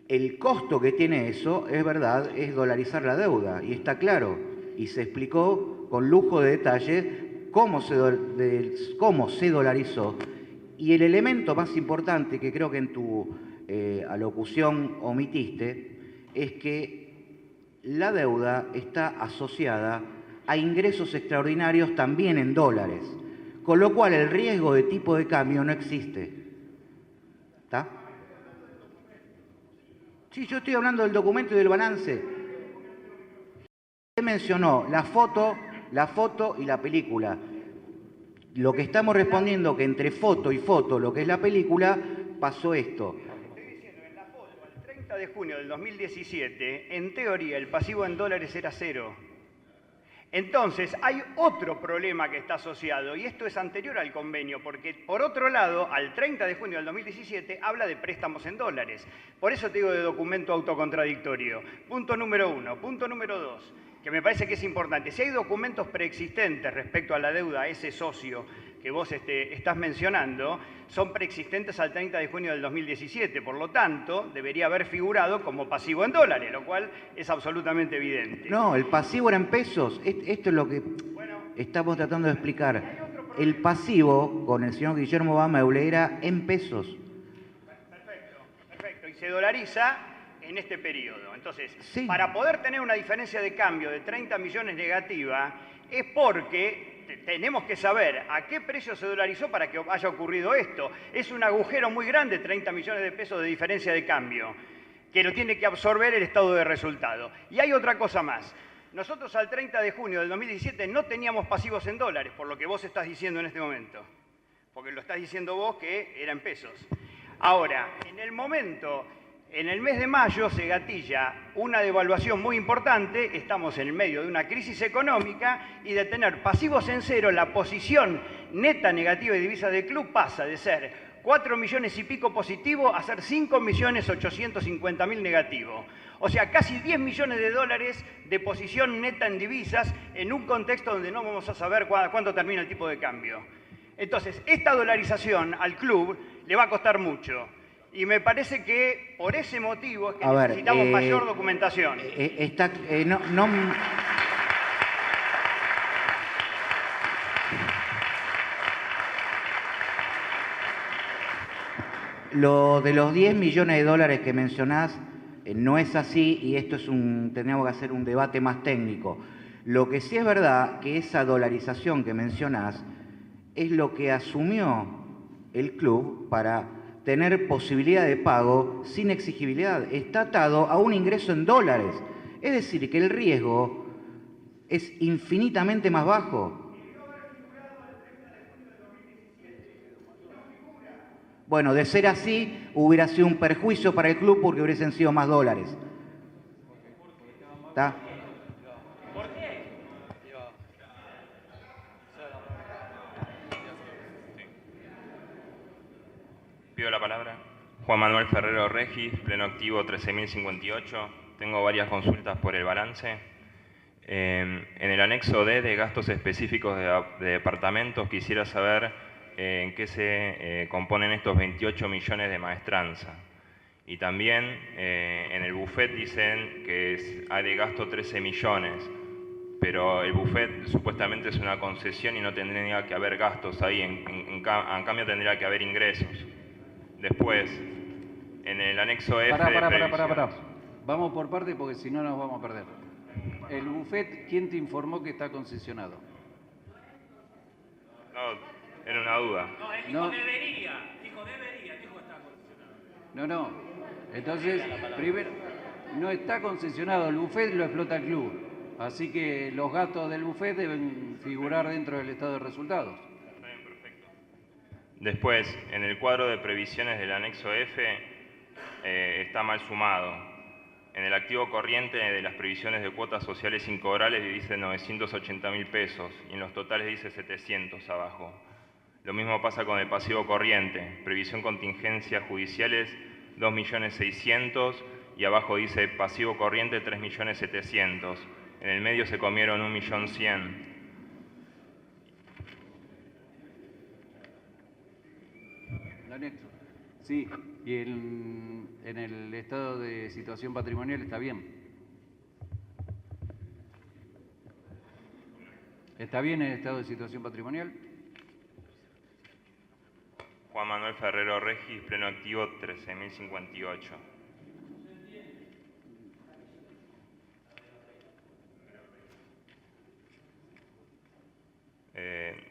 El costo que tiene eso, es verdad, es dolarizar la deuda, y está claro, y se explicó con lujo de detalle cómo se dolarizó. Y el elemento más importante que creo que en tu alocución omitiste es que la deuda está asociada a ingresos extraordinarios también en dólares, con lo cual el riesgo de tipo de cambio no existe. ¿Está? Sí, yo estoy hablando del documento y del balance. Usted mencionó la foto y la película. Lo que estamos respondiendo es que entre foto y foto, lo que es la película, pasó esto. Estoy diciendo, en la foto, el 30 de junio del 2017, en teoría el pasivo en dólares era cero. Entonces, hay otro problema que está asociado, y esto es anterior al convenio, porque por otro lado, al 30 de junio del 2017, habla de préstamos en dólares. Por eso te digo de documento autocontradictorio. Punto número 1. Punto número 2, que me parece que es importante. Si hay documentos preexistentes respecto a la deuda a ese socio que vos estás mencionando, son preexistentes al 30 de junio del 2017. Por lo tanto, debería haber figurado como pasivo en dólares, lo cual es absolutamente evidente. No, el pasivo era en pesos. Esto es lo que estamos tratando de explicar. El pasivo, con el señor Guillermo Bameule, era en pesos. Perfecto. Y se dolariza en este periodo. Entonces, sí, para poder tener una diferencia de cambio de 30 millones negativa, es porque tenemos que saber a qué precio se dolarizó para que haya ocurrido esto. Es un agujero muy grande, 30 millones de pesos de diferencia de cambio, que lo tiene que absorber el estado de resultado. Y hay otra cosa más. Nosotros al 30 de junio del 2017 no teníamos pasivos en dólares, por lo que vos estás diciendo en este momento. Porque lo estás diciendo vos que era en pesos. Ahora, en el mes de mayo se gatilla una devaluación muy importante, estamos en el medio de una crisis económica, y de tener pasivos en cero, la posición neta negativa de divisas del club pasa de ser 4 millones y pico positivo a ser 5.850.000 negativo. O sea, casi 10 millones de dólares de posición neta en divisas en un contexto donde no vamos a saber cuándo termina el tipo de cambio. Entonces, esta dolarización al club le va a costar mucho. Y me parece que por ese motivo es que necesitamos mayor documentación. Lo de los 10 millones de dólares que mencionás no es así y esto es tenemos que hacer un debate más técnico. Lo que sí es verdad que esa dolarización que mencionás es lo que asumió el club para tener posibilidad de pago sin exigibilidad. Está atado a un ingreso en dólares. Es decir, que el riesgo es infinitamente más bajo. Bueno, de ser así, hubiera sido un perjuicio para el club porque hubiesen sido más dólares. ¿Está? ¿Por qué? Pido la palabra. Juan Manuel Ferrero Regis, pleno activo 13.058. Tengo varias consultas por el balance. En el anexo D de gastos específicos de departamentos quisiera saber en qué se componen estos 28 millones de maestranza. Y también en el buffet dicen que hay de gasto 13 millones, pero el buffet supuestamente es una concesión y no tendría que haber gastos ahí, en cambio tendría que haber ingresos. Después, en el anexo F Pará. Vamos por parte porque si no nos vamos a perder. El buffet, ¿quién te informó que está concesionado? No, era una duda. No, él dijo debería. Dijo que está concesionado. No. Entonces, primero, no está concesionado. El buffet lo explota el club. Así que los gastos del buffet deben figurar dentro del estado de resultados. Está bien, perfecto. Después, en el cuadro de previsiones del anexo F, está mal sumado. En el activo corriente de las previsiones de cuotas sociales incobrables dice 980.000 pesos y en los totales dice 700 abajo. Lo mismo pasa con el pasivo corriente, previsión contingencias judiciales 2.600.000 y abajo dice pasivo corriente 3.700.000. En el medio se comieron 1.100.000. El anexo. Sí, y en el estado de situación patrimonial está bien. ¿Está bien el estado de situación patrimonial? Juan Manuel Ferrero Regis, pleno activo 13.058.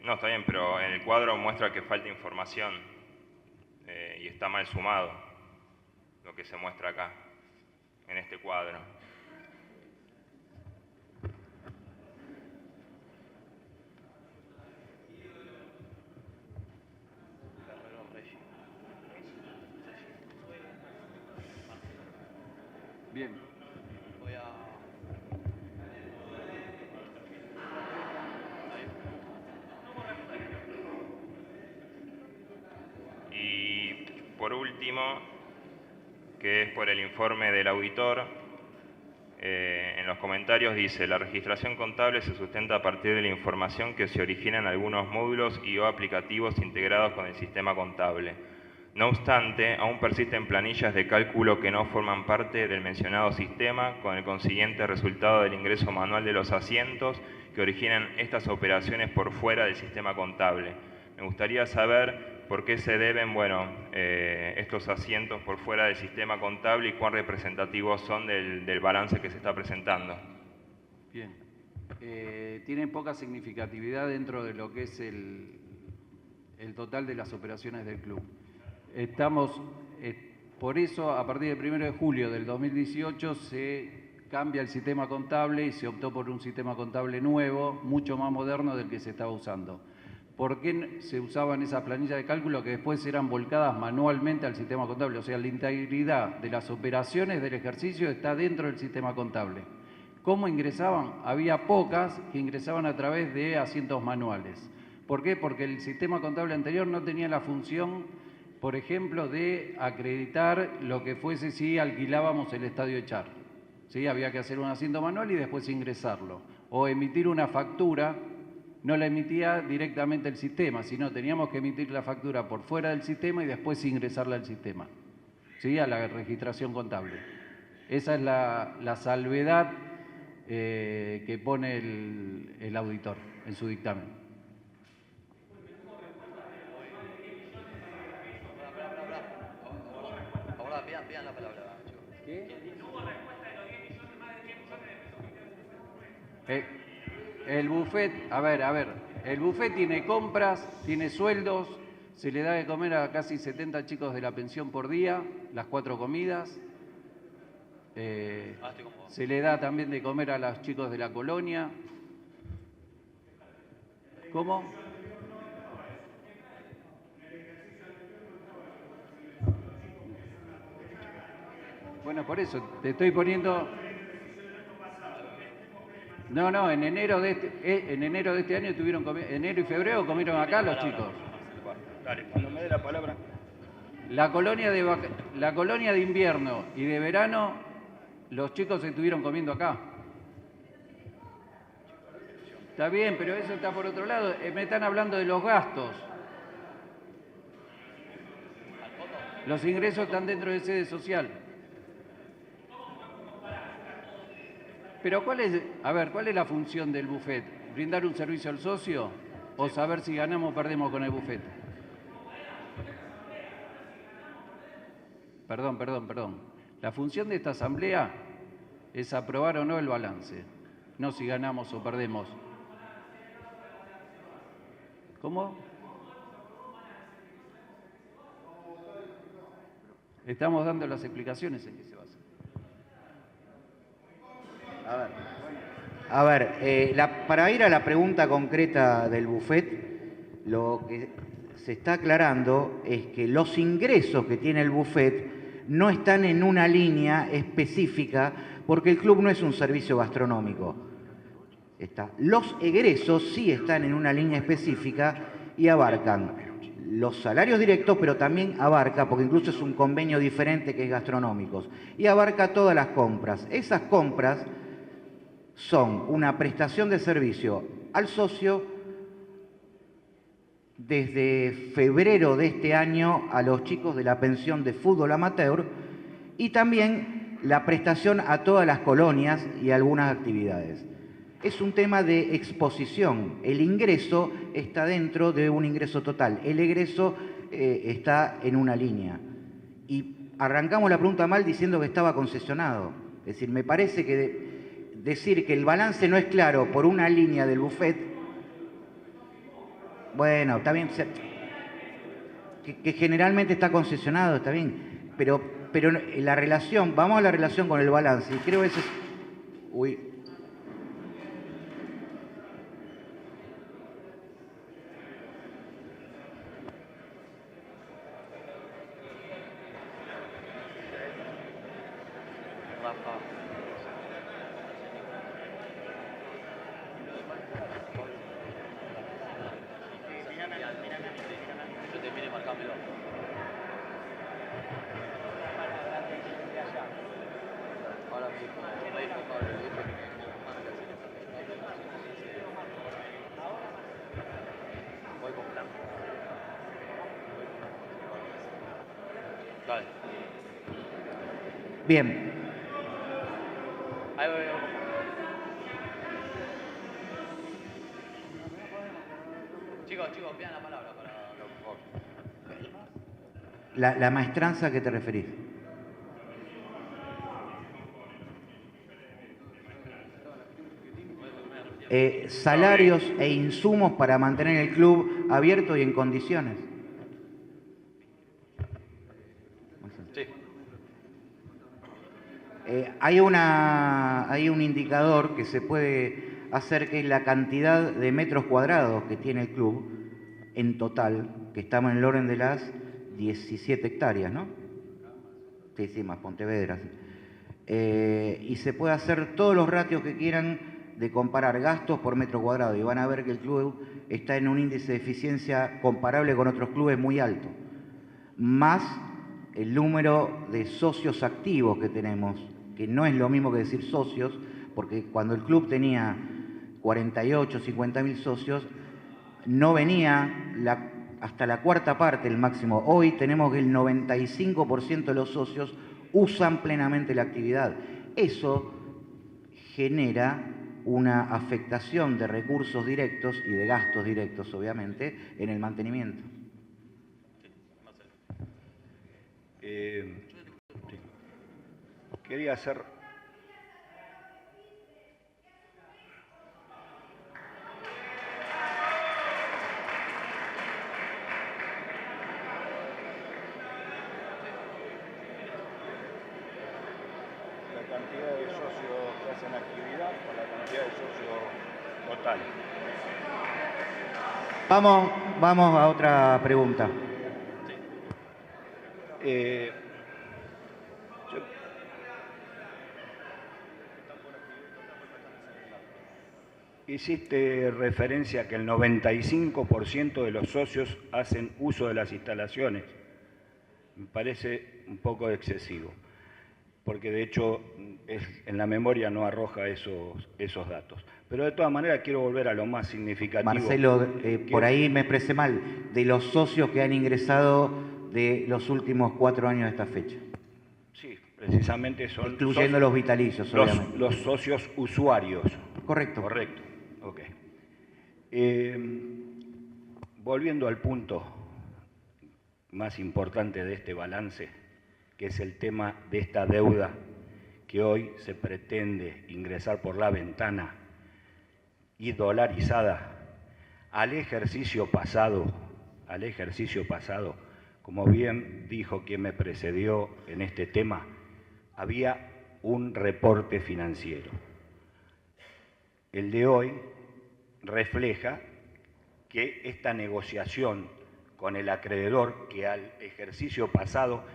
No, está bien, pero en el cuadro muestra que falta información y está mal sumado lo que se muestra acá, en este cuadro. Bien. Y por último, que es por el informe del auditor, en los comentarios dice: la registración contable se sustenta a partir de la información que se origina en algunos módulos y o aplicativos integrados con el sistema contable. No obstante, aún persisten planillas de cálculo que no forman parte del mencionado sistema, con el consiguiente resultado del ingreso manual de los asientos que originan estas operaciones por fuera del sistema contable. Me gustaría saber por qué se deben, estos asientos por fuera del sistema contable y cuán representativos son del balance que se está presentando. Bien. Tienen poca significatividad dentro de lo que es el total de las operaciones del club. Por eso, a partir del 1 de julio del 2018 se cambia el sistema contable y se optó por un sistema contable nuevo, mucho más moderno del que se estaba usando. ¿Por qué se usaban esas planillas de cálculo que después eran volcadas manualmente al sistema contable? O sea, la integridad de las operaciones del ejercicio está dentro del sistema contable. ¿Cómo ingresaban? Había pocas que ingresaban a través de asientos manuales. ¿Por qué? Porque el sistema contable anterior no tenía la función, por ejemplo, de acreditar lo que fuese si alquilábamos el estadio Echar. ¿Sí? Había que hacer un asiento manual y después ingresarlo. O emitir una factura, no la emitía directamente el sistema, sino teníamos que emitir la factura por fuera del sistema y después ingresarla al sistema, ¿sí? A la registración contable. Esa es la salvedad que pone el auditor en su dictamen. pidan la palabra, chicos. ¿Qué? No hubo respuesta de los 10 millones, más de 10 millones de pesos que el buffet, a ver, el buffet tiene compras, tiene sueldos, se le da de comer a casi 70 chicos de la pensión por día, las 4 comidas. Se le da también de comer a los chicos de la colonia. ¿Cómo? Bueno, por eso te estoy poniendo. No, en enero de este año enero y febrero comieron acá los chicos. Dale, cuando me dé la palabra. La colonia de invierno y de verano, los chicos se estuvieron comiendo acá. Está bien, pero eso está por otro lado. Me están hablando de los gastos. Los ingresos están dentro de sede social. Pero ¿cuál es la función del buffet? ¿Brindar un servicio al socio o saber si ganamos o perdemos con el buffet? Perdón. La función de esta asamblea es aprobar o no el balance, no si ganamos o perdemos. ¿Cómo? Estamos dando las explicaciones en qué se basa. Para ir a la pregunta concreta del buffet, lo que se está aclarando es que los ingresos que tiene el buffet no están en una línea específica porque el club no es un servicio gastronómico. Los egresos sí están en una línea específica y abarcan los salarios directos, pero también abarca, porque incluso es un convenio diferente que es gastronómicos, y abarca todas las compras. Esas compras son una prestación de servicio al socio desde febrero de este año a los chicos de la pensión de fútbol amateur y también la prestación a todas las colonias y algunas actividades. Es un tema de exposición. El ingreso está dentro de un ingreso total. El egreso está en una línea. Y arrancamos la pregunta mal diciendo que estaba concesionado. Es decir, me parece que decir que el balance no es claro por una línea del buffet, bueno, está bien, que generalmente está concesionado, está bien, pero la relación, vamos a la relación con el balance, y creo que ese es... Uy. Bien. Chicos, pidan la palabra para por favor. La maestranza, ¿a qué te referís? Salarios e insumos para mantener el club abierto y en condiciones. Sí. Hay un indicador que se puede hacer, que es la cantidad de metros cuadrados que tiene el club en total, que estamos en el orden de las 17 hectáreas, ¿no? Sí, más Pontevedra. Y se puede hacer todos los ratios que quieran de comparar gastos por metro cuadrado y van a ver que el club está en un índice de eficiencia comparable con otros clubes muy alto, más el número de socios activos que tenemos, que no es lo mismo que decir socios, porque cuando el club tenía 48, 50.000 socios, no venía hasta la cuarta parte el máximo. Hoy tenemos que el 95% de los socios usan plenamente la actividad. Eso genera una afectación de recursos directos y de gastos directos, obviamente, en el mantenimiento. quería hacer... La cantidad de socios que hacen actividad con la cantidad de socios total. Vamos a otra pregunta. Hiciste referencia a que el 95% de los socios hacen uso de las instalaciones. Me parece un poco excesivo, porque de hecho en la memoria no arroja esos datos. Pero de todas maneras quiero volver a lo más significativo. Marcelo, por ahí me expresé mal, de los socios que han ingresado de los últimos 4 años de esta fecha. Sí, precisamente son... Incluyendo los vitalicios, obviamente. Los socios usuarios. Correcto. Correcto, ok. Volviendo al punto más importante de este balance, que es el tema de esta deuda que hoy se pretende ingresar por la ventana y dolarizada al ejercicio pasado, como bien dijo quien me precedió en este tema, había un reporte financiero. El de hoy refleja que esta negociación con el acreedor, que al ejercicio pasado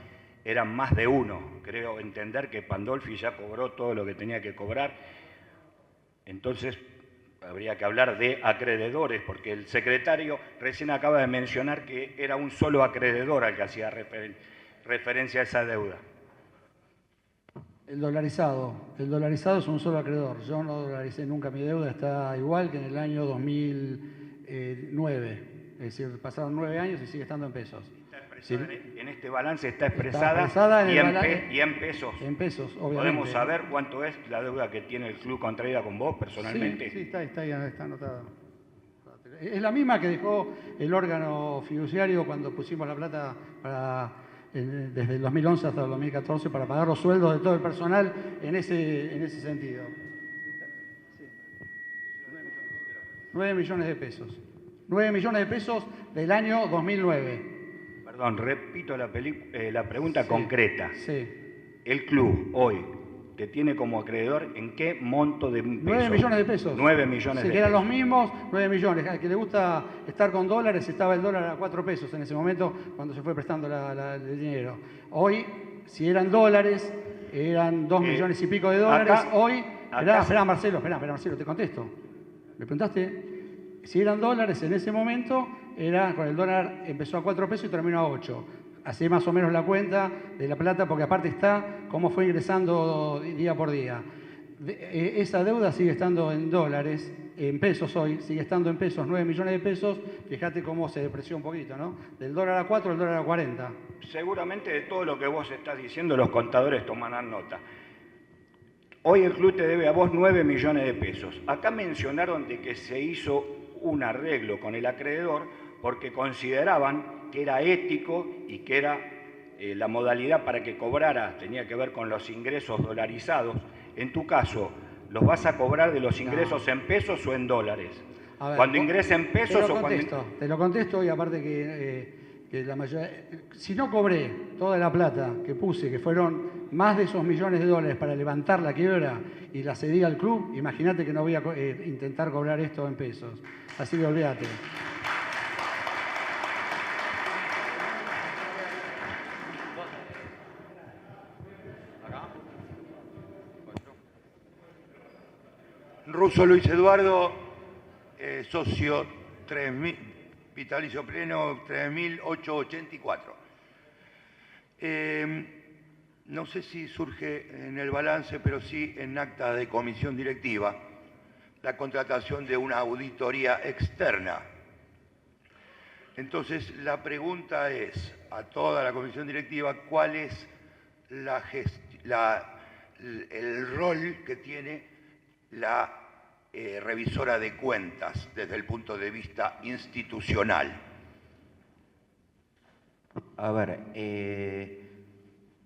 eran más de uno, creo entender que Pandolfi ya cobró todo lo que tenía que cobrar, entonces habría que hablar de acreedores, porque el secretario recién acaba de mencionar que era un solo acreedor al que hacía referencia a esa deuda. El dolarizado es un solo acreedor. Yo no dolaricé nunca mi deuda, está igual que en el año 2009. Es decir, pasaron 9 años y sigue estando en pesos. En este balance está expresada y en pesos. En pesos, obviamente. ¿Podemos saber cuánto es la deuda que tiene el club contraída con vos personalmente? Sí, está anotada. Es la misma que dejó el órgano fiduciario cuando pusimos la plata desde el 2011 hasta el 2014 para pagar los sueldos de todo el personal en ese sentido. 9 millones de pesos. 9 millones de pesos del año 2009. Perdón, repito la pregunta concreta. Sí. El club hoy te tiene como acreedor ¿en qué monto de pesos? 9 millones de pesos. 9 millones de pesos. Que eran los mismos, 9 millones. Al que le gusta estar con dólares, estaba el dólar a 4 pesos en ese momento cuando se fue prestando el dinero. Hoy, si eran dólares, eran 2 millones y pico de dólares. Hoy, esperá Marcelo, te contesto. Me preguntaste, si eran dólares en ese momento, con el dólar empezó a 4 pesos y terminó a 8. Hacé más o menos la cuenta de la plata, porque aparte está cómo fue ingresando día por día. Esa deuda sigue estando en dólares, en pesos hoy, sigue estando en pesos, 9 millones de pesos. Fíjate cómo se depreció un poquito, ¿no? Del dólar a 4 al dólar a 40. Seguramente de todo lo que vos estás diciendo los contadores tomarán nota. Hoy el club te debe a vos 9 millones de pesos. Acá mencionaron de que se hizo un arreglo con el acreedor porque consideraban que era ético y que era la modalidad para que cobrara, tenía que ver con los ingresos dolarizados. En tu caso, ¿los vas a cobrar de los ingresos en pesos o en dólares? A ver, cuando ingresa en pesos o cuando... Te lo contesto, y aparte que la mayoría... Si no cobré toda la plata que puse, que fueron más de esos millones de dólares para levantar la quiebra y la cedí al club, imagínate que no voy a intentar cobrar esto en pesos. Así que olvídate. Russo Luis Eduardo, socio 3000, vitalicio pleno 3884. No sé si surge en el balance, pero sí en acta de comisión directiva, la contratación de una auditoría externa. Entonces, la pregunta es a toda la comisión directiva, ¿cuál es el rol que tiene la revisora de cuentas desde el punto de vista institucional? A ver,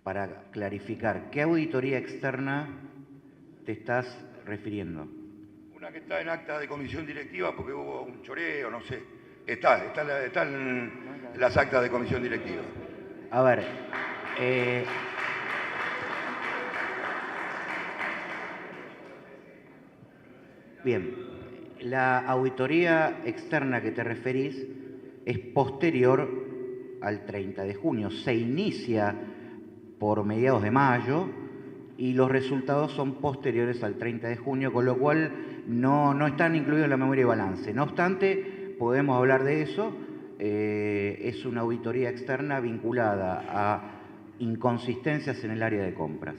para clarificar, ¿qué auditoría externa te estás refiriendo? Una que está en acta de comisión directiva porque hubo un choreo, no sé. Está en las actas de comisión directiva. A ver, bien, la auditoría externa que te referís es posterior al 30 de junio. Se inicia por mediados de mayo y los resultados son posteriores al 30 de junio, con lo cual no están incluidos en la memoria de balance. No obstante, podemos hablar de eso. Es una auditoría externa vinculada a inconsistencias en el área de compras,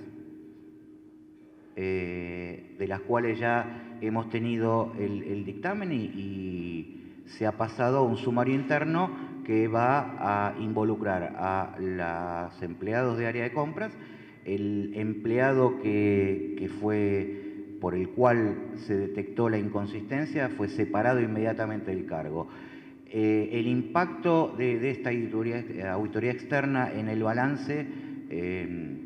de las cuales ya hemos tenido el dictamen y se ha pasado a un sumario interno que va a involucrar a los empleados de área de compras, el empleado que fue por el cual se detectó la inconsistencia fue separado inmediatamente del cargo. El impacto de esta auditoría externa en el balance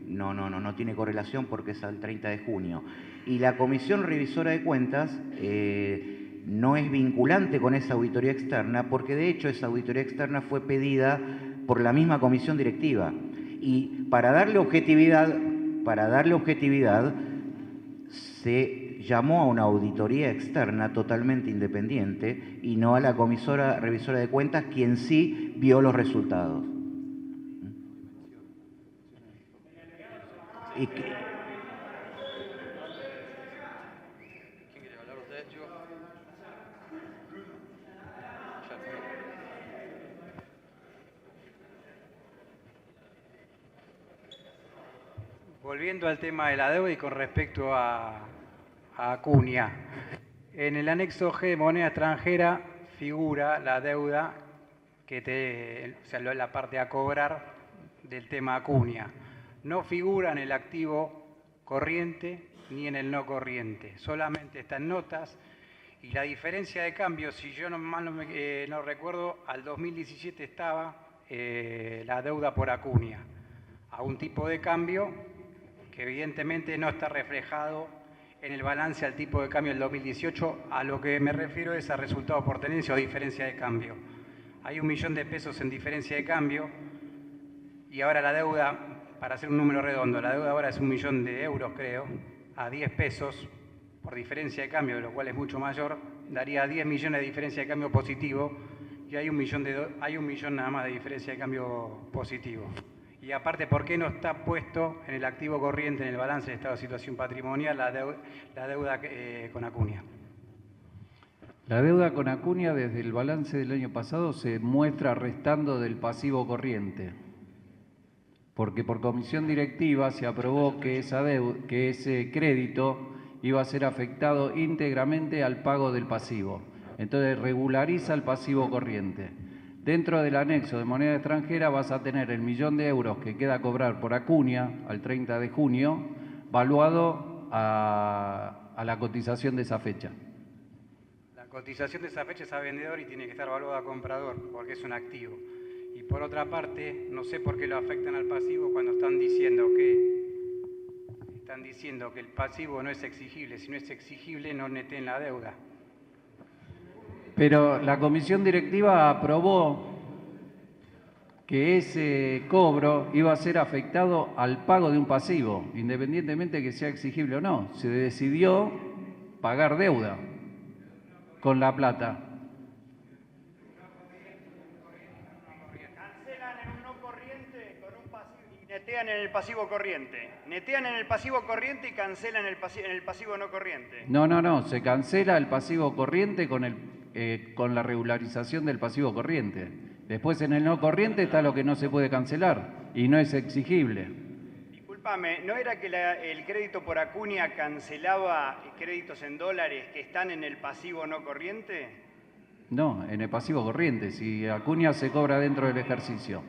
no tiene correlación porque es al 30 de junio. Y la Comisión Revisora de Cuentas no es vinculante con esa auditoría externa porque de hecho esa auditoría externa fue pedida por la misma comisión directiva. Y para darle objetividad se llamó a una auditoría externa totalmente independiente y no a la Comisión Revisora de Cuentas, quien sí vio los resultados. Volviendo al tema de la deuda y con respecto a Acuña, en el anexo G de moneda extranjera figura la deuda o sea, la parte a cobrar del tema Acuña. No figura en el activo corriente ni en el no corriente, solamente está en notas. Y la diferencia de cambio, si yo no recuerdo, al 2017 estaba la deuda por Acuña a un tipo de cambio que evidentemente no está reflejado en el balance al tipo de cambio del 2018. A lo que me refiero es a resultado por tenencia o diferencia de cambio. Hay 1 millón de pesos en diferencia de cambio y ahora la deuda, para hacer un número redondo, la deuda ahora es 1 millón de euros, creo, a 10 pesos por diferencia de cambio, lo cual es mucho mayor, daría 10 millones de diferencia de cambio positivo y hay 1 millón nada más de diferencia de cambio positivo. Y aparte, ¿por qué no está puesto en el activo corriente, en el balance de estado de situación patrimonial, la deuda con Acuña? La deuda con Acuña desde el balance del año pasado se muestra restando del pasivo corriente, porque por comisión directiva se aprobó que ese crédito iba a ser afectado íntegramente al pago del pasivo. Entonces regulariza el pasivo corriente. Dentro del anexo de moneda extranjera vas a tener el 1 millón de euros que queda a cobrar por Acuña al 30 de junio, valuado a la cotización de esa fecha. La cotización de esa fecha es a vendedor y tiene que estar valuada a comprador, porque es un activo. Y por otra parte, no sé por qué lo afectan al pasivo cuando están diciendo que el pasivo no es exigible. Si no es exigible, no neteen la deuda. Pero la comisión directiva aprobó que ese cobro iba a ser afectado al pago de un pasivo, independientemente de que sea exigible o no. Se decidió pagar deuda con la plata. Cancelan en un no corriente con un pasivo y netean en el pasivo corriente. Netean en el pasivo corriente y cancelan en el pasivo no corriente. No, se cancela el pasivo corriente con la regularización del pasivo corriente. Después en el no corriente está lo que no se puede cancelar y no es exigible. Discúlpame, ¿no era que el crédito por Acuña cancelaba créditos en dólares que están en el pasivo no corriente? No, en el pasivo corriente, si Acuña se cobra dentro del ejercicio.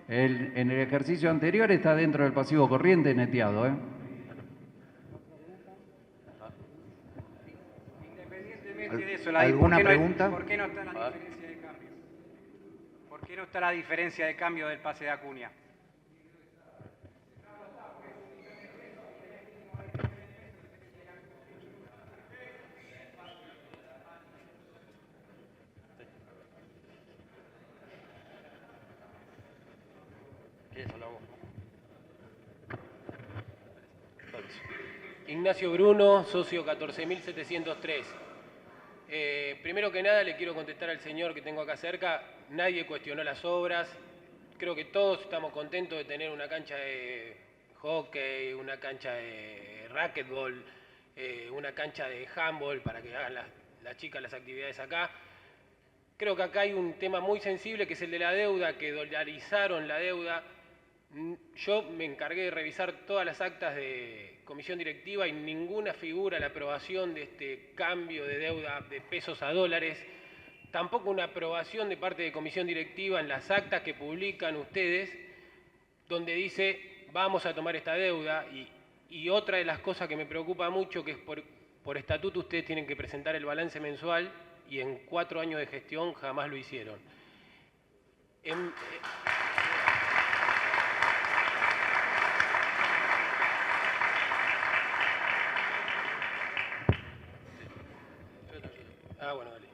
En el ejercicio anterior está dentro del pasivo corriente neteado, ¿eh? De eso, ¿Alguna pregunta? ¿Por qué no está la diferencia de cambio? ¿Por qué no está la diferencia de cambio del pase de Acuña? Ignacio Bruno, socio 14.703. Primero que nada le quiero contestar al señor que tengo acá cerca. Nadie cuestionó las obras. Creo que todos estamos contentos de tener una cancha de hockey, una cancha de racquetball, una cancha de handball para que hagan las chicas las actividades acá. Creo que acá hay un tema muy sensible que es el de la deuda, que dolarizaron la deuda. Yo me encargué de revisar todas las actas de comisión directiva y ninguna figura la aprobación de este cambio de deuda de pesos a dólares. Tampoco una aprobación de parte de comisión directiva en las actas que publican ustedes, donde dice vamos a tomar esta deuda. Y otra de las cosas que me preocupa mucho, que es por estatuto ustedes tienen que presentar el balance mensual y en 4 años de gestión jamás lo hicieron. Bueno, dale.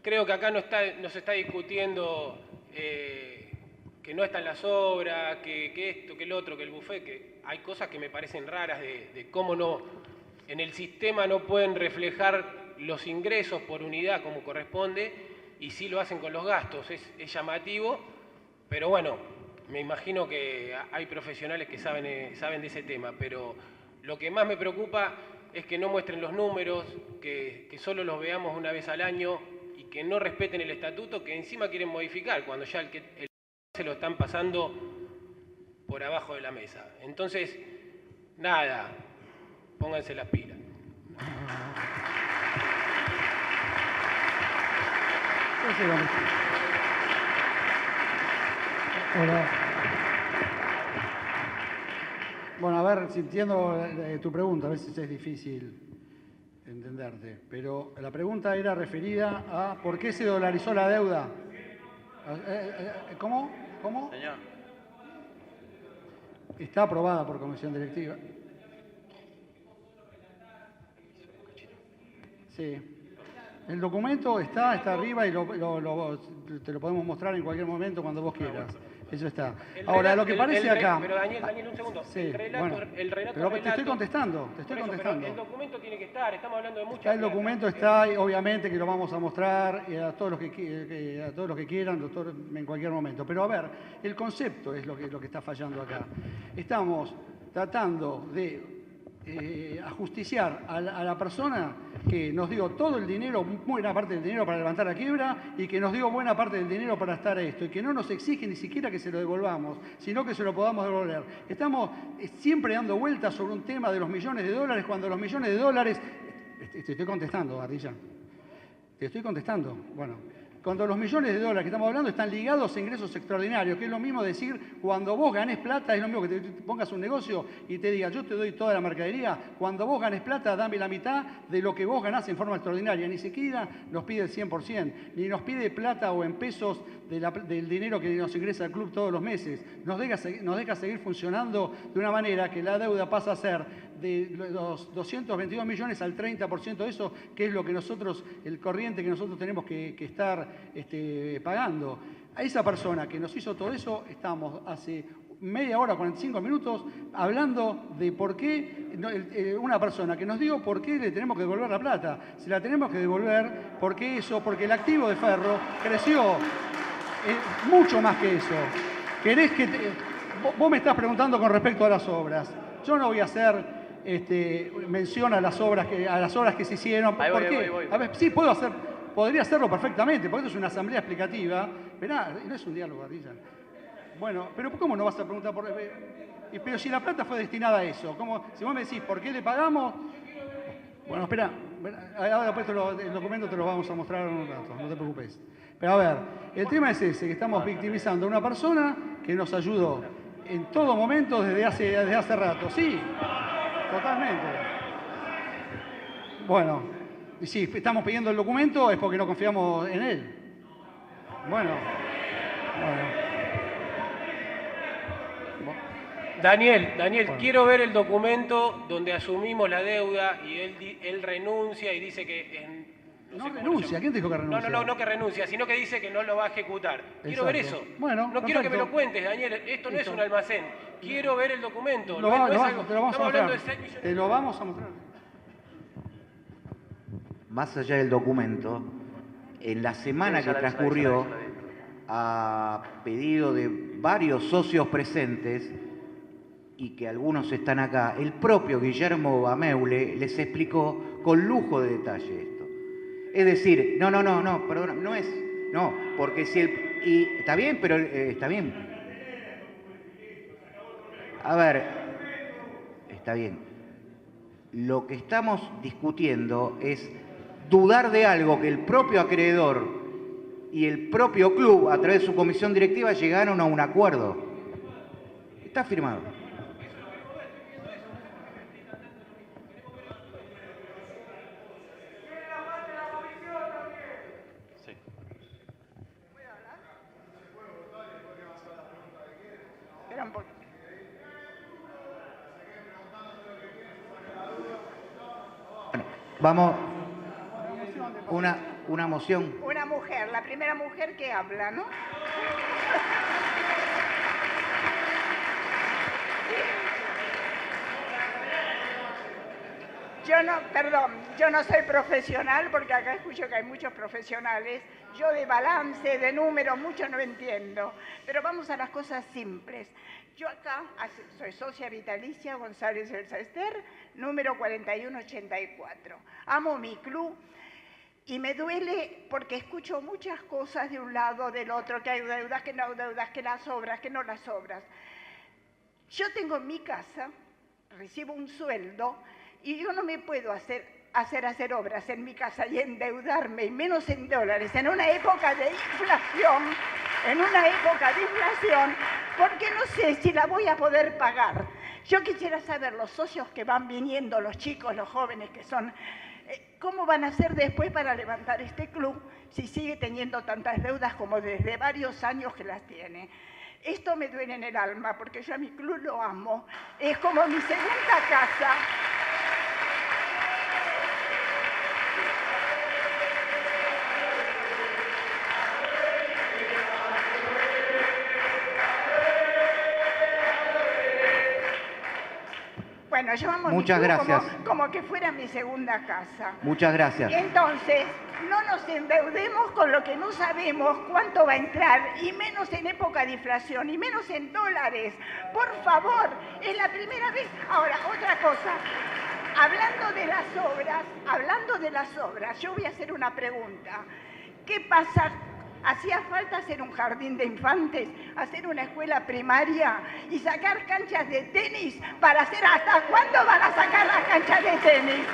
Creo que acá no se está discutiendo que no están las obras, que esto, que el otro, que el buffet, que hay cosas que me parecen raras de cómo no, en el sistema no pueden reflejar los ingresos por unidad como corresponde y sí lo hacen con los gastos. Es llamativo, pero bueno, me imagino que hay profesionales que saben de ese tema, pero lo que más me preocupa es que no muestren los números, que solo los veamos una vez al año y que no respeten el estatuto, que encima quieren modificar cuando ya el se lo están pasando por abajo de la mesa. Entonces, nada, pónganse las pilas. Hola. Bueno, a ver, si entiendo tu pregunta, a veces es difícil entenderte, pero la pregunta era referida a ¿por qué se dolarizó la deuda? ¿Cómo? Señor. Está aprobada por comisión directiva. Sí. El documento está arriba y te lo podemos mostrar en cualquier momento cuando vos quieras. Eso está. Ahora, lo que parece acá... Pero Daniel, un segundo. Sí, el relato... Pero te estoy contestando, Pero el documento tiene que estar, estamos hablando de muchas... El documento está, y obviamente que lo vamos a mostrar a todos los que quieran, doctor, en cualquier momento. Pero a ver, el concepto es lo que está fallando acá. Estamos tratando de ajusticiar a la persona que nos dio todo el dinero, buena parte del dinero para levantar la quiebra y que nos dio buena parte del dinero para estar esto y que no nos exige ni siquiera que se lo devolvamos, sino que se lo podamos devolver. Estamos siempre dando vueltas sobre un tema de los millones de dólares cuando los millones de dólares... Te estoy contestando, Ardilla. Te estoy contestando. Bueno, cuando los millones de dólares que estamos hablando están ligados a ingresos extraordinarios, que es lo mismo decir, cuando vos ganés plata, es lo mismo que te pongas un negocio y te diga, yo te doy toda la mercadería, cuando vos ganes plata, dame la mitad de lo que vos ganás en forma extraordinaria. Ni siquiera nos pide el 100%, ni nos pide plata o en pesos del dinero que nos ingresa al club todos los meses. Nos deja seguir funcionando de una manera que la deuda pasa a ser de los 222 millones al 30% de eso, que es lo que nosotros, el corriente que nosotros tenemos que estar pagando. A esa persona que nos hizo todo eso, estamos hace media hora, 45 minutos, hablando de por qué una persona que nos dio por qué le tenemos que devolver la plata. Se la tenemos que devolver porque el activo de Ferro creció mucho más que eso. Vos me estás preguntando con respecto a las obras. Yo no voy a hacer mención a las obras que se hicieron. ¿Por qué? Voy. A ver, sí, podría hacerlo perfectamente, porque esto es una asamblea explicativa. Verá, no es un diálogo, Ardilla. Bueno, pero ¿cómo no vas a preguntar por...? Pero si la plata fue destinada a eso, si vos me decís, ¿por qué le pagamos? Bueno, espera, ahora después el documento te lo vamos a mostrar en un rato, no te preocupes. Pero a ver, el tema es ese, que estamos victimizando a una persona que nos ayudó en todo momento desde hace rato. Sí, totalmente. Bueno, y si estamos pidiendo el documento es porque no confiamos en él. Bueno. Daniel, bueno. Quiero ver el documento donde asumimos la deuda y él renuncia y dice que No renuncia, ¿quién dijo que renuncia? No que renuncia, sino que dice que no lo va a ejecutar. Quiero ver eso. Bueno, no quiero que me lo cuentes, Daniel, esto no es un almacén. Quiero ver el documento. Te lo vamos a mostrar. Te lo vamos a mostrar. Más allá del documento, en la semana que transcurrió, a pedido de varios socios presentes, y que algunos están acá, el propio Guillermo Bameule les explicó con lujo de detalle esto. Es decir, perdón, porque si y está bien, pero está bien. A ver, está bien. Lo que estamos discutiendo es dudar de algo que el propio acreedor y el propio club, a través de su comisión directiva, llegaron a un acuerdo. Está firmado. Vamos, una moción. Una mujer, la primera mujer que habla, ¿no? Yo no soy profesional, porque acá escucho que hay muchos profesionales. Yo de balance, de números, mucho no entiendo. Pero vamos a las cosas simples. Yo acá soy socia vitalicia González Elsa Ester, número 4184. Amo mi club y me duele porque escucho muchas cosas de un lado, del otro, que hay deudas, que no deudas, que las obras, que no las obras. Yo tengo en mi casa, recibo un sueldo y yo no me puedo hacer obras en mi casa y endeudarme, y menos en dólares, en una época de inflación, porque no sé si la voy a poder pagar. Yo quisiera saber, los socios que van viniendo, los chicos, los jóvenes que son, ¿cómo van a hacer después para levantar este club si sigue teniendo tantas deudas como desde varios años que las tiene? Esto me duele en el alma, porque yo a mi club lo amo. Es como mi segunda casa. Bueno, yo amo Muchas mi club gracias. como que fuera mi segunda casa. Muchas gracias. Entonces, no nos endeudemos con lo que no sabemos cuánto va a entrar, y menos en época de inflación, y menos en dólares. Por favor, es la primera vez. Ahora, otra cosa. Hablando de las obras, yo voy a hacer una pregunta. ¿Qué pasa? ¿Hacía falta hacer un jardín de infantes, hacer una escuela primaria y sacar canchas de tenis para hacer? ¿Hasta cuándo van a sacar las canchas de tenis?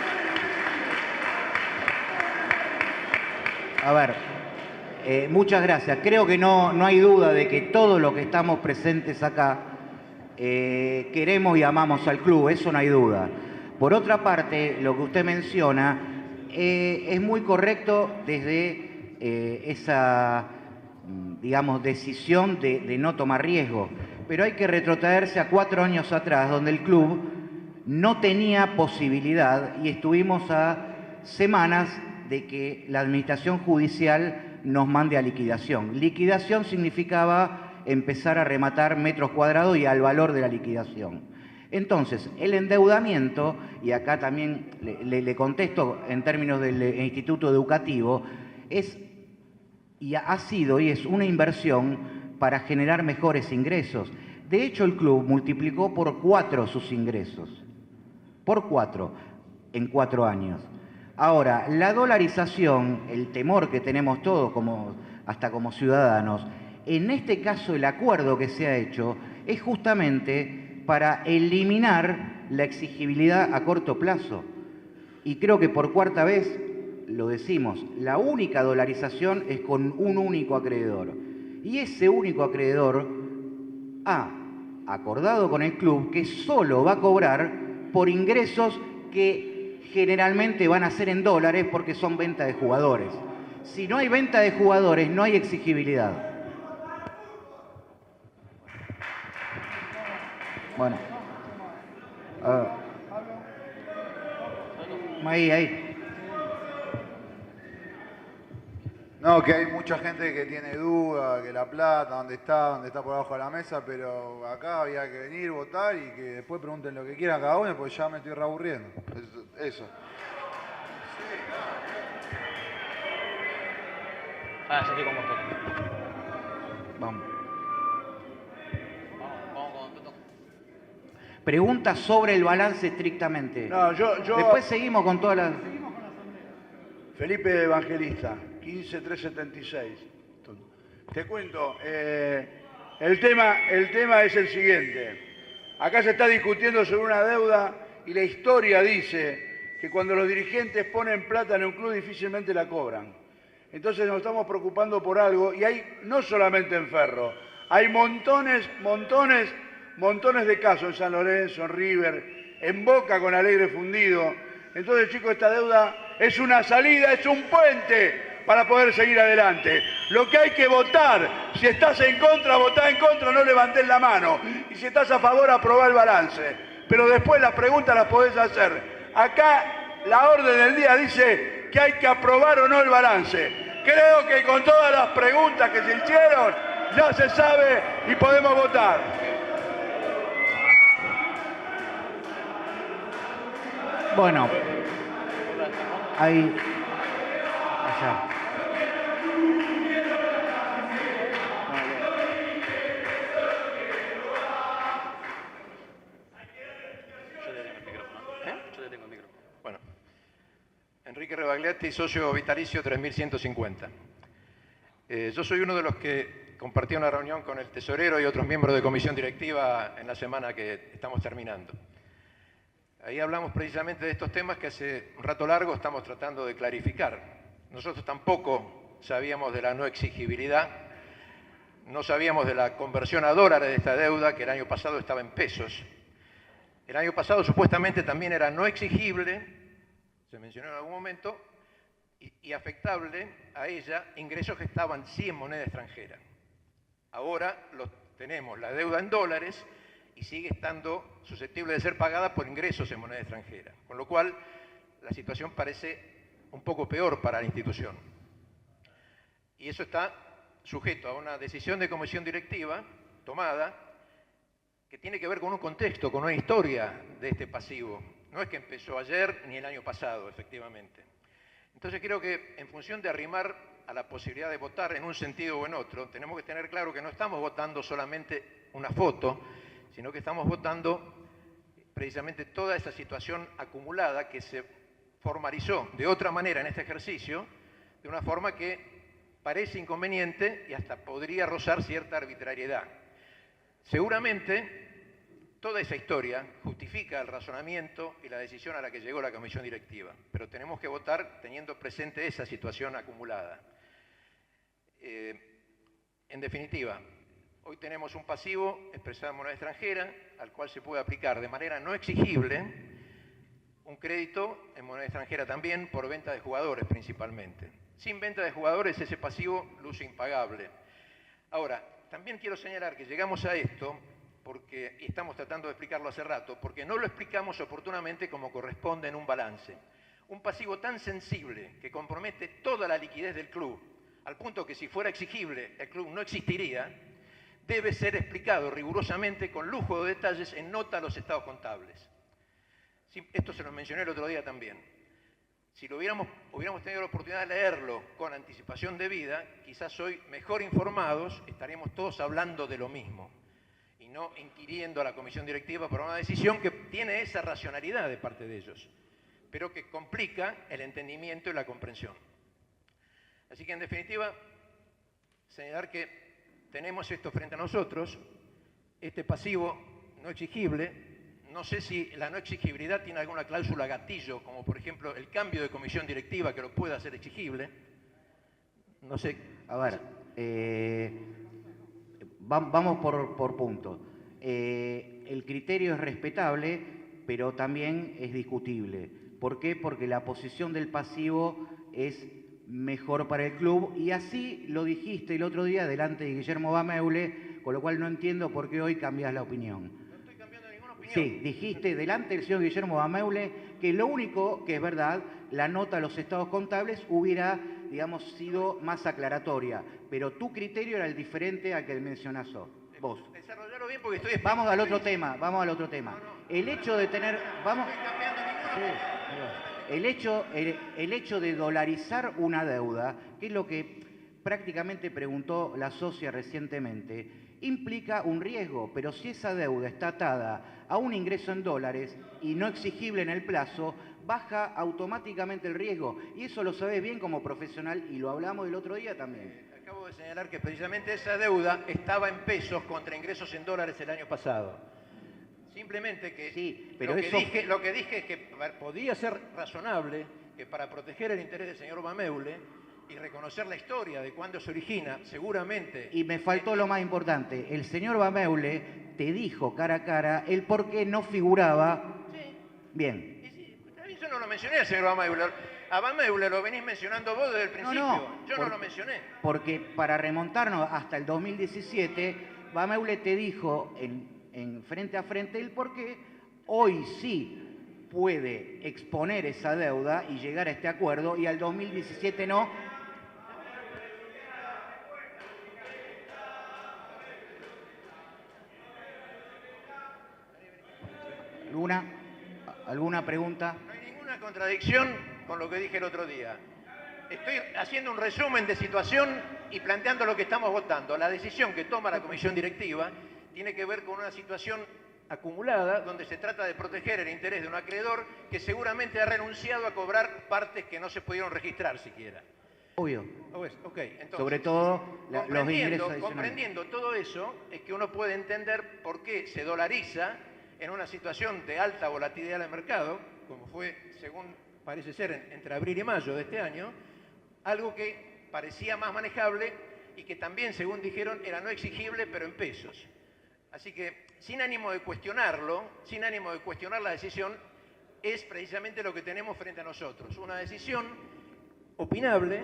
A ver, muchas gracias. Creo que no hay duda de que todos los que estamos presentes acá queremos y amamos al club, eso no hay duda. Por otra parte, lo que usted menciona es muy correcto desde esa, digamos, decisión de no tomar riesgo. Pero hay que retrotraerse a 4 años atrás, donde el club no tenía posibilidad y estuvimos a semanas de que la administración judicial nos mande a liquidación. Liquidación significaba empezar a rematar metros cuadrados y al valor de la liquidación. Entonces, el endeudamiento, y acá también le contesto en términos del instituto educativo, ha sido y es una inversión para generar mejores ingresos. De hecho, el club multiplicó por 4 sus ingresos, por 4, en 4 años. Ahora, la dolarización, el temor que tenemos todos, hasta como ciudadanos, en este caso el acuerdo que se ha hecho es justamente para eliminar la exigibilidad a corto plazo. Y creo que por 4ª vez lo decimos, la única dolarización es con un único acreedor. Y ese único acreedor ha acordado con el club que solo va a cobrar por ingresos que generalmente van a ser en dólares porque son venta de jugadores. Si no hay venta de jugadores, no hay exigibilidad. Bueno. Ahí. No, que hay mucha gente que tiene duda, que la plata, dónde está por abajo de la mesa, pero acá había que venir, votar y que después pregunten lo que quieran cada uno, porque ya me estoy reaburriendo. Eso. Ah, ya estoy con vos. Vamos. Preguntas sobre el balance estrictamente. No, yo... Después seguimos con todas las... Felipe Evangelista, 15376. Te cuento, el tema es el siguiente. Acá se está discutiendo sobre una deuda y la historia dice que cuando los dirigentes ponen plata en un club difícilmente la cobran. Entonces nos estamos preocupando por algo y hay, no solamente en Ferro, hay montones de casos en San Lorenzo, en River, en Boca con Alegre fundido. Entonces, chicos, esta deuda es una salida, es un puente para poder seguir adelante. Lo que hay que votar, si estás en contra, votá en contra, no levantés la mano. Y si estás a favor, aprobá el balance. Pero después las preguntas las podés hacer. Acá la orden del día dice que hay que aprobar o no el balance. Creo que con todas las preguntas que se hicieron, ya se sabe y podemos votar. Bueno, ahí, allá. Yo le tengo el micrófono. Bueno, Enrique Rebagliati, socio vitalicio 3150. Yo soy uno de los que compartí una reunión con el tesorero y otros miembros de comisión directiva en la semana que estamos terminando. Ahí hablamos precisamente de estos temas que hace un rato largo estamos tratando de clarificar. Nosotros tampoco sabíamos de la no exigibilidad, no sabíamos de la conversión a dólares de esta deuda, que el año pasado estaba en pesos. El año pasado supuestamente también era no exigible, se mencionó en algún momento, y afectable a ella ingresos que estaban sí en moneda extranjera. Ahora tenemos la deuda en dólares y sigue estando susceptible de ser pagada por ingresos en moneda extranjera. Con lo cual, la situación parece un poco peor para la institución. Y eso está sujeto a una decisión de comisión directiva tomada que tiene que ver con un contexto, con una historia de este pasivo. No es que empezó ayer ni el año pasado, efectivamente. Entonces creo que en función de arrimar a la posibilidad de votar en un sentido o en otro, tenemos que tener claro que no estamos votando solamente una foto, sino que estamos votando precisamente toda esa situación acumulada que se formalizó de otra manera en este ejercicio, de una forma que parece inconveniente y hasta podría rozar cierta arbitrariedad. Seguramente toda esa historia justifica el razonamiento y la decisión a la que llegó la comisión directiva, pero tenemos que votar teniendo presente esa situación acumulada. En definitiva, hoy tenemos un pasivo expresado en moneda extranjera al cual se puede aplicar de manera no exigible un crédito en moneda extranjera también por venta de jugadores principalmente. Sin venta de jugadores ese pasivo luce impagable. Ahora, también quiero señalar que llegamos a esto porque, y estamos tratando de explicarlo hace rato, porque no lo explicamos oportunamente como corresponde en un balance. Un pasivo tan sensible que compromete toda la liquidez del club, al punto que si fuera exigible el club no existiría, debe ser explicado rigurosamente con lujo de detalles en nota a los estados contables. Esto se lo mencioné el otro día también. Si hubiéramos tenido la oportunidad de leerlo con anticipación debida, quizás hoy mejor informados estaríamos todos hablando de lo mismo y no inquiriendo a la comisión directiva por una decisión que tiene esa racionalidad de parte de ellos, pero que complica el entendimiento y la comprensión. Así que en definitiva, señalar que tenemos esto frente a nosotros, este pasivo no exigible. No sé si la no exigibilidad tiene alguna cláusula gatillo, como por ejemplo el cambio de comisión directiva que lo pueda hacer exigible. No sé. A ver, vamos por puntos. El criterio es respetable, pero también es discutible. ¿Por qué? Porque la posición del pasivo es mejor para el club, y así lo dijiste el otro día delante de Guillermo Bameule, con lo cual no entiendo por qué hoy cambias la opinión. Sí, dijiste delante del señor Guillermo Bameule que lo único que es verdad, la nota a los estados contables hubiera digamos, sido más aclaratoria, pero tu criterio era el diferente al que mencionás vos. Desarrollarlo bien porque estoy... Vamos al otro tema, vamos al otro tema. El hecho de tener... Vamos... El hecho de dolarizar una deuda, que es lo que prácticamente preguntó la socia recientemente, implica un riesgo, pero si esa deuda está atada a un ingreso en dólares y no exigible en el plazo, baja automáticamente el riesgo. Y eso lo sabés bien como profesional y lo hablamos el otro día también. Acabo de señalar que precisamente esa deuda estaba en pesos contra ingresos en dólares el año pasado. Simplemente que, sí, pero lo que dije es que podía ser razonable que para proteger el interés del señor Bameule y reconocer la historia de cuándo se origina, seguramente... Y me faltó lo más importante. El señor Bameule te dijo cara a cara el por qué no figuraba... Sí. Bien. Yo no lo mencioné al señor Bameule. A Bameule lo venís mencionando vos desde el principio. Yo no lo mencioné. Porque para remontarnos hasta el 2017, Bameule te dijo en frente a frente el por qué hoy sí puede exponer esa deuda y llegar a este acuerdo y al 2017 no. ¿Alguna pregunta? No hay ninguna contradicción con lo que dije el otro día. Estoy haciendo un resumen de situación y planteando lo que estamos votando. La decisión que toma la comisión directiva tiene que ver con una situación acumulada donde se trata de proteger el interés de un acreedor que seguramente ha renunciado a cobrar partes que no se pudieron registrar siquiera. Obvio. Okay, entonces, sobre todo los ingresos adicionales. Comprendiendo todo eso, es que uno puede entender por qué se dolariza en una situación de alta volatilidad del mercado, como fue, según parece ser, entre abril y mayo de este año, algo que parecía más manejable y que también, según dijeron, era no exigible, pero en pesos. Así que, sin ánimo de cuestionarlo, sin ánimo de cuestionar la decisión, es precisamente lo que tenemos frente a nosotros. Una decisión opinable,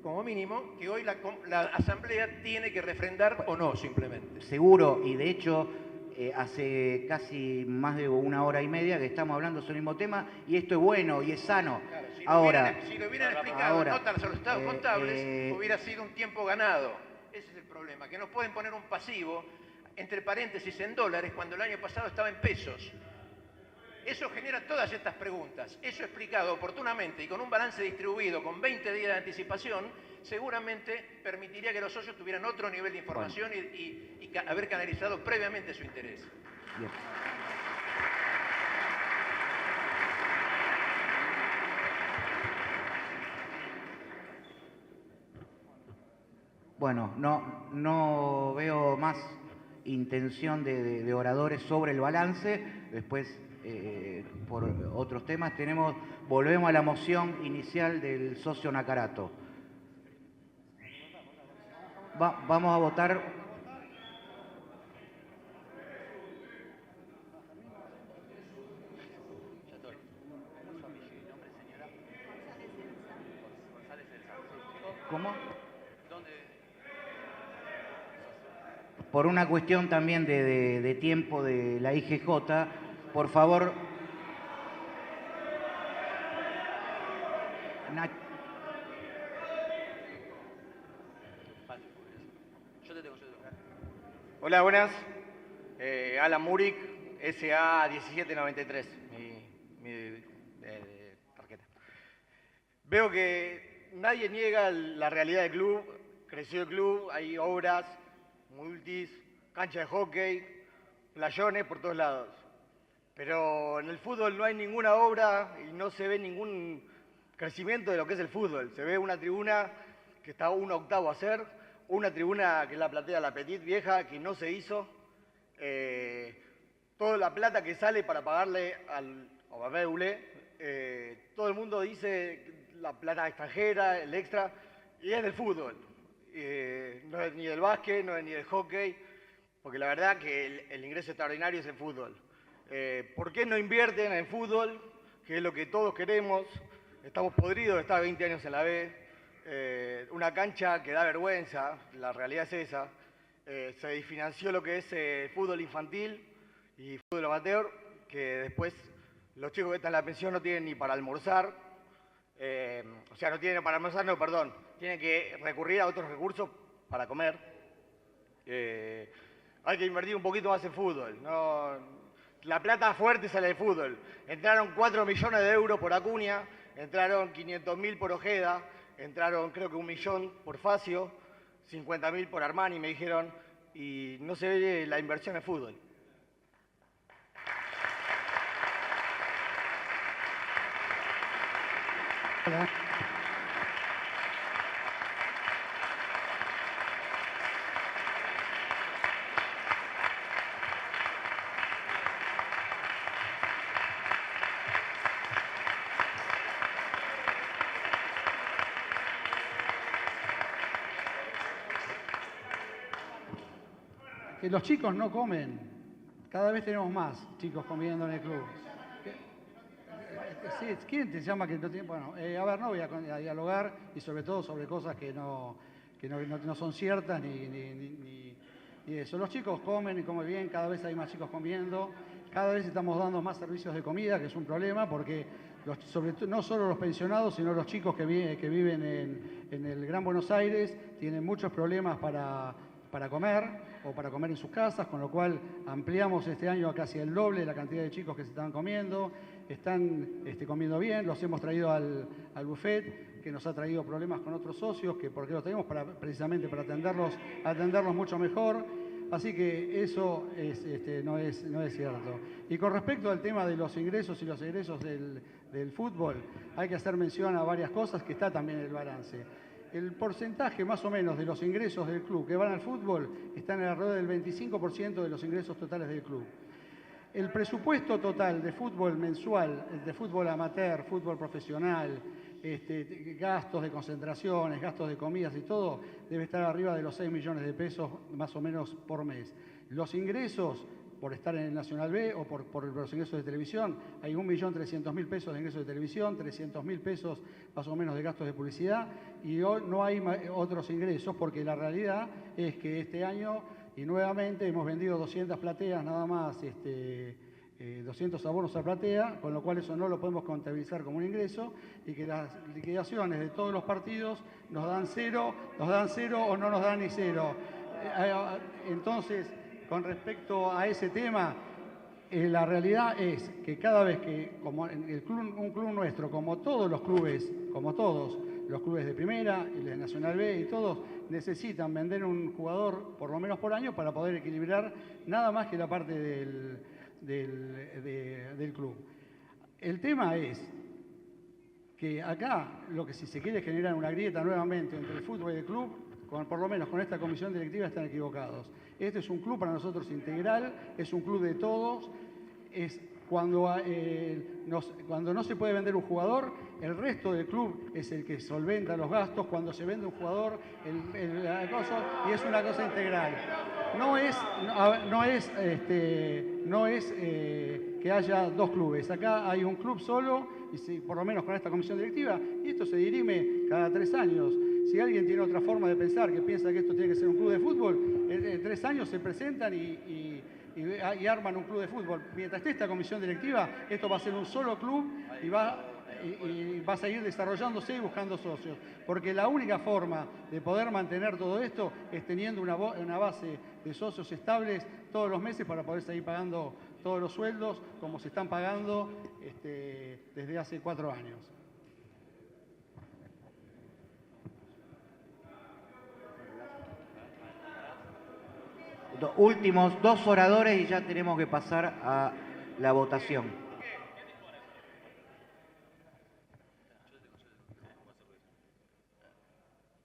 como mínimo, que hoy la Asamblea tiene que refrendar o no, simplemente. Seguro, y de hecho, hace casi más de una hora y media que estamos hablando sobre el mismo tema, y esto es bueno y es sano. Claro, si lo hubieran explicado en notas a los estados contables, hubiera sido un tiempo ganado. Ese es el problema, que no pueden poner un pasivo entre paréntesis en dólares cuando el año pasado estaba en pesos. Eso genera todas estas preguntas. Eso explicado oportunamente y con un balance distribuido con 20 días de anticipación, seguramente permitiría que los socios tuvieran otro nivel de información y haber canalizado previamente su interés. Bien. Bueno, no veo más intención de oradores sobre el balance. Después, por otros temas, volvemos a la moción inicial del socio Nacarato. Vamos a votar. ¿Cómo? Por una cuestión también de tiempo de la IGJ, por favor. Hola, buenas. Alan Murik, SA 1793, mi tarjeta. Veo que nadie niega la realidad del club, creció el club, hay obras, multis, cancha de hockey, playones por todos lados. Pero en el fútbol no hay ninguna obra y no se ve ningún crecimiento de lo que es el fútbol. Se ve una tribuna que está 1/8 a hacer, una tribuna que es la platea La Petit vieja, que no se hizo. Toda la plata que sale para pagarle al Bameule, todo el mundo dice la plata extranjera, el extra, y es del fútbol. No es ni del básquet, no es ni del hockey, porque la verdad que el ingreso extraordinario es el fútbol. ¿Por qué no invierten en fútbol? Que es lo que todos queremos. Estamos podridos de estar 20 años en la B. Una cancha que da vergüenza, la realidad es esa. Se desfinanció lo que es fútbol infantil y fútbol amateur, que después los chicos que están en la pensión no tienen ni para almorzar. o sea, no tienen para almorzar, no, perdón, tienen que recurrir a otros recursos para comer. Hay que invertir un poquito más en fútbol. No, la plata fuerte sale del fútbol. Entraron 4 millones de euros por Acuña, entraron 500.000 por Ojeda, entraron creo que 1 millón por Facio, 50.000 por Armani, me dijeron, y no se ve la inversión en fútbol. Hola. Que los chicos no comen. Cada vez tenemos más chicos comiendo en el club. Sí, ¿quién te llama que no tiene? Bueno, a ver, no voy a dialogar y sobre todo sobre cosas que no son ciertas ni eso. Los chicos comen y comen bien, cada vez hay más chicos comiendo, cada vez estamos dando más servicios de comida, que es un problema porque no solo los pensionados, sino los chicos que viven en el Gran Buenos Aires tienen muchos problemas para comer o para comer en sus casas, con lo cual ampliamos este año a casi el doble la cantidad de chicos que se están comiendo, están comiendo bien, los hemos traído al buffet, que nos ha traído problemas con otros socios, porque los tenemos precisamente para atenderlos mucho mejor, así que eso no es cierto. Y con respecto al tema de los ingresos y los egresos del fútbol, hay que hacer mención a varias cosas que está también en el balance. El porcentaje más o menos de los ingresos del club que van al fútbol está en alrededor del 25% de los ingresos totales del club. El presupuesto total de fútbol mensual, de fútbol amateur, fútbol profesional, gastos de concentraciones, gastos de comidas y todo, debe estar arriba de los 6 millones de pesos más o menos por mes. Los ingresos por estar en el Nacional B o por los ingresos de televisión, hay 1.300.000 pesos de ingresos de televisión, 300.000 pesos más o menos de gastos de publicidad y hoy no hay otros ingresos porque la realidad es que este año y nuevamente hemos vendido 200 plateas nada más, 200 abonos a platea, con lo cual eso no lo podemos contabilizar como un ingreso y que las liquidaciones de todos los partidos nos dan cero o no nos dan ni cero. Entonces, con respecto a ese tema, la realidad es que cada vez que, como un club nuestro, como todos los clubes de primera, el de Nacional B y todos, necesitan vender un jugador por lo menos por año para poder equilibrar nada más que la parte del club. El tema es que acá lo que si se quiere generar una grieta nuevamente entre el fútbol y el club, por lo menos con esta comisión directiva están equivocados. Este es un club para nosotros integral, es un club de todos, es cuando no se puede vender un jugador, el resto del club es el que solventa los gastos, cuando se vende un jugador, y es una cosa integral. No es que haya dos clubes, acá hay un club solo, y por lo menos con esta comisión directiva, y esto se dirime cada 3 años. Si alguien tiene otra forma de pensar, que piensa que esto tiene que ser un club de fútbol, en 3 años se presentan y arman un club de fútbol. Mientras esté esta comisión directiva, esto va a ser un solo club y va a seguir desarrollándose y buscando socios. Porque la única forma de poder mantener todo esto es teniendo una base de socios estables todos los meses para poder seguir pagando todos los sueldos como se están pagando desde hace 4 años. Últimos 2 oradores y ya tenemos que pasar a la votación.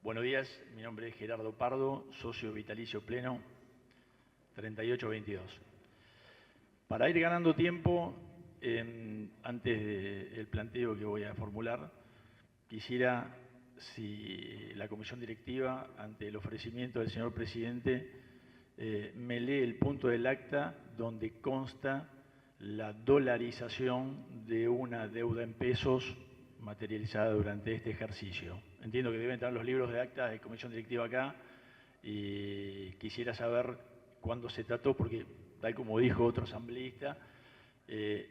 Buenos días, mi nombre es Gerardo Pardo, socio vitalicio pleno 3822. Para ir ganando tiempo, antes del planteo que voy a formular, quisiera, si la comisión directiva, ante el ofrecimiento del señor presidente, me lee el punto del acta donde consta la dolarización de una deuda en pesos materializada durante este ejercicio. Entiendo que deben estar los libros de acta de comisión directiva acá y quisiera saber cuándo se trató, porque tal como dijo otro asambleísta,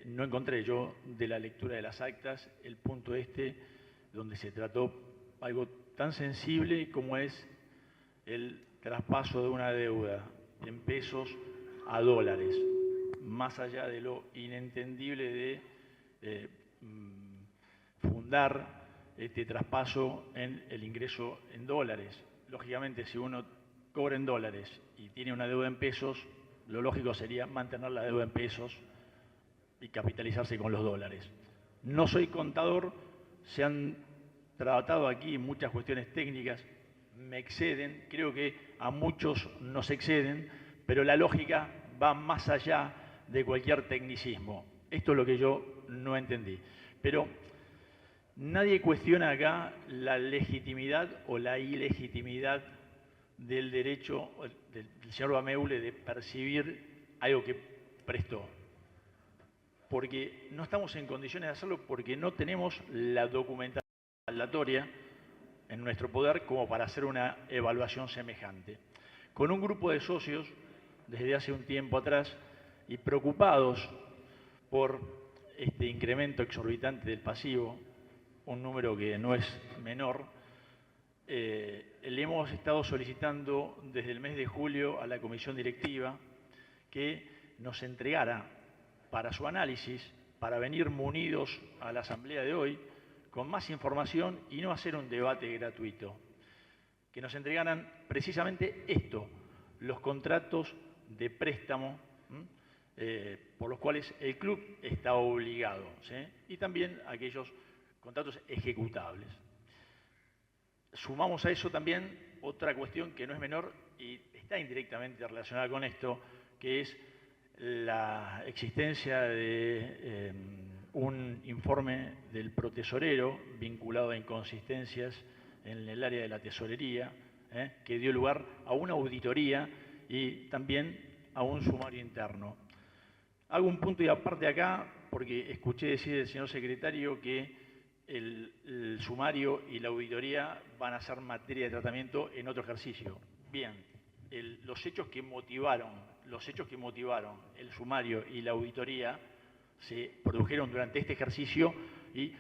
no encontré yo de la lectura de las actas el punto donde se trató algo tan sensible como es el traspaso de una deuda en pesos a dólares, más allá de lo inentendible de fundar este traspaso en el ingreso en dólares. Lógicamente, si uno cobra en dólares y tiene una deuda en pesos, lo lógico sería mantener la deuda en pesos y capitalizarse con los dólares. No soy contador, se han tratado aquí muchas cuestiones técnicas, me exceden, creo que a muchos nos exceden, pero la lógica va más allá de cualquier tecnicismo. Esto es lo que yo no entendí. Pero nadie cuestiona acá la legitimidad o la ilegitimidad del derecho del señor Bameule de percibir algo que prestó. Porque no estamos en condiciones de hacerlo porque no tenemos la documentación mandatoria en nuestro poder como para hacer una evaluación semejante. Con un grupo de socios, desde hace un tiempo atrás, y preocupados por este incremento exorbitante del pasivo, un número que no es menor, le hemos estado solicitando desde el mes de julio a la comisión directiva que nos entregara para su análisis, para venir munidos a la asamblea de hoy, con más información y no hacer un debate gratuito. Que nos entregaran precisamente esto, los contratos de préstamo por los cuales el club está obligado, ¿sí? Y también aquellos contratos ejecutables. Sumamos a eso también otra cuestión que no es menor y está indirectamente relacionada con esto, que es la existencia de un informe del protesorero vinculado a inconsistencias en el área de la tesorería, que dio lugar a una auditoría y también a un sumario interno. Hago un punto y aparte acá porque escuché decir del señor secretario que el sumario y la auditoría van a ser materia de tratamiento en otro ejercicio. Bien, los hechos que motivaron el sumario y la auditoría se produjeron durante este ejercicio y